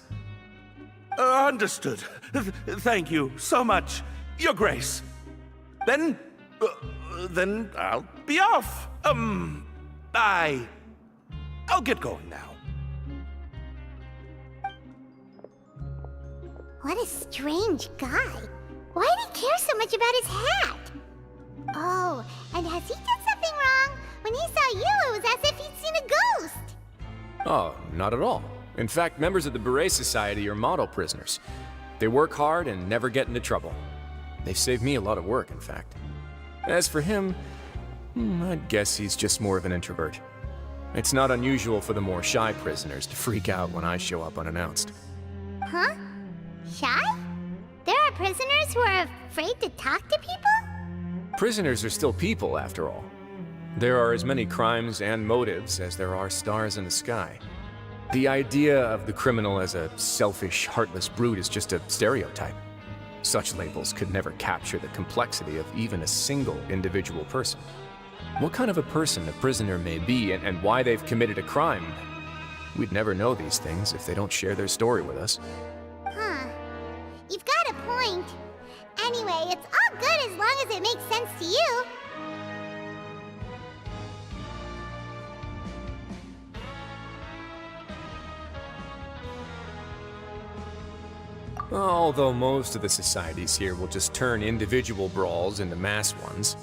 Understood. Thank you so much, Your Grace. Then I'll be off. I'll get going now. What a strange guy. Why did he care so much about his hat? Oh, and has he done something wrong? When he saw you, it was as if he'd seen a ghost. Oh, not at all. In fact, members of the Beret Society are model prisoners. They work hard and never get into trouble. They've saved me a lot of work, in fact. As for him, I'd guess he's just more of an introvert. It's not unusual for the more shy prisoners to freak out when I show up unannounced. Huh? Shy? There are prisoners who are afraid to talk to people? Prisoners are still people, after all. There are as many crimes and motives as there are stars in the sky. The idea of the criminal as a selfish, heartless brute is just a stereotype. Such labels could never capture the complexity of even a single individual person. What kind of a person a prisoner may be and why they've committed a crime, we'd never know these things if they don't share their story with us. Huh. You've got a point. Anyway, it's all good as long as it makes sense to you. Although most of the societies here will just turn individual brawls into mass ones,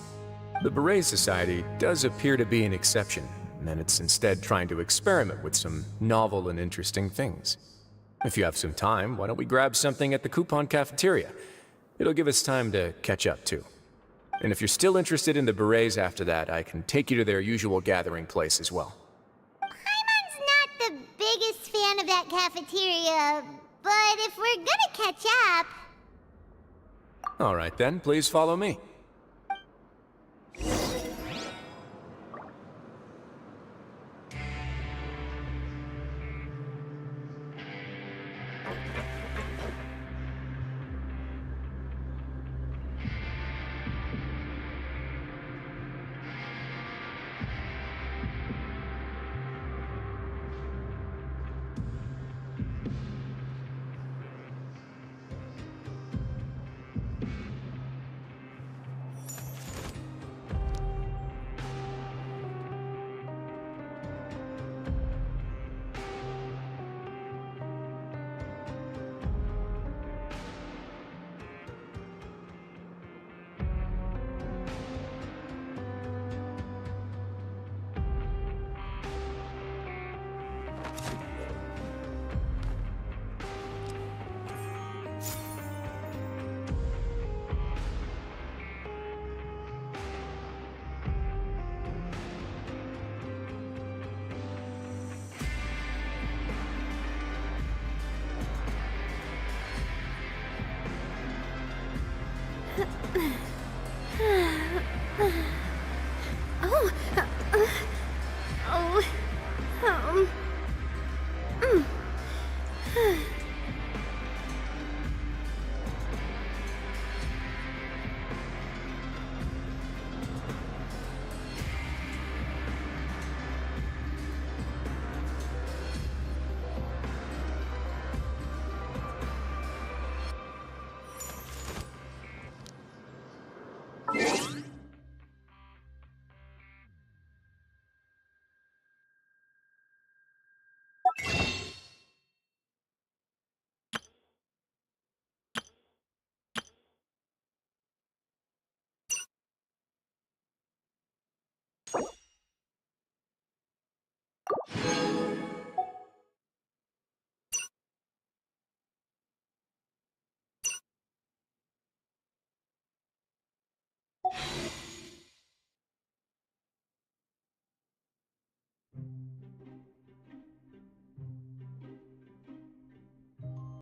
the Beret Society does appear to be an exception, and it's instead trying to experiment with some novel and interesting things. If you have some time, why don't we grab something at the Coupon Cafeteria? It'll give us time to catch up, too. And if you're still interested in the Berets after that, I can take you to their usual gathering place as well. Paimon's not the biggest fan of that cafeteria, but if we're gonna catch up... All right then, please follow me.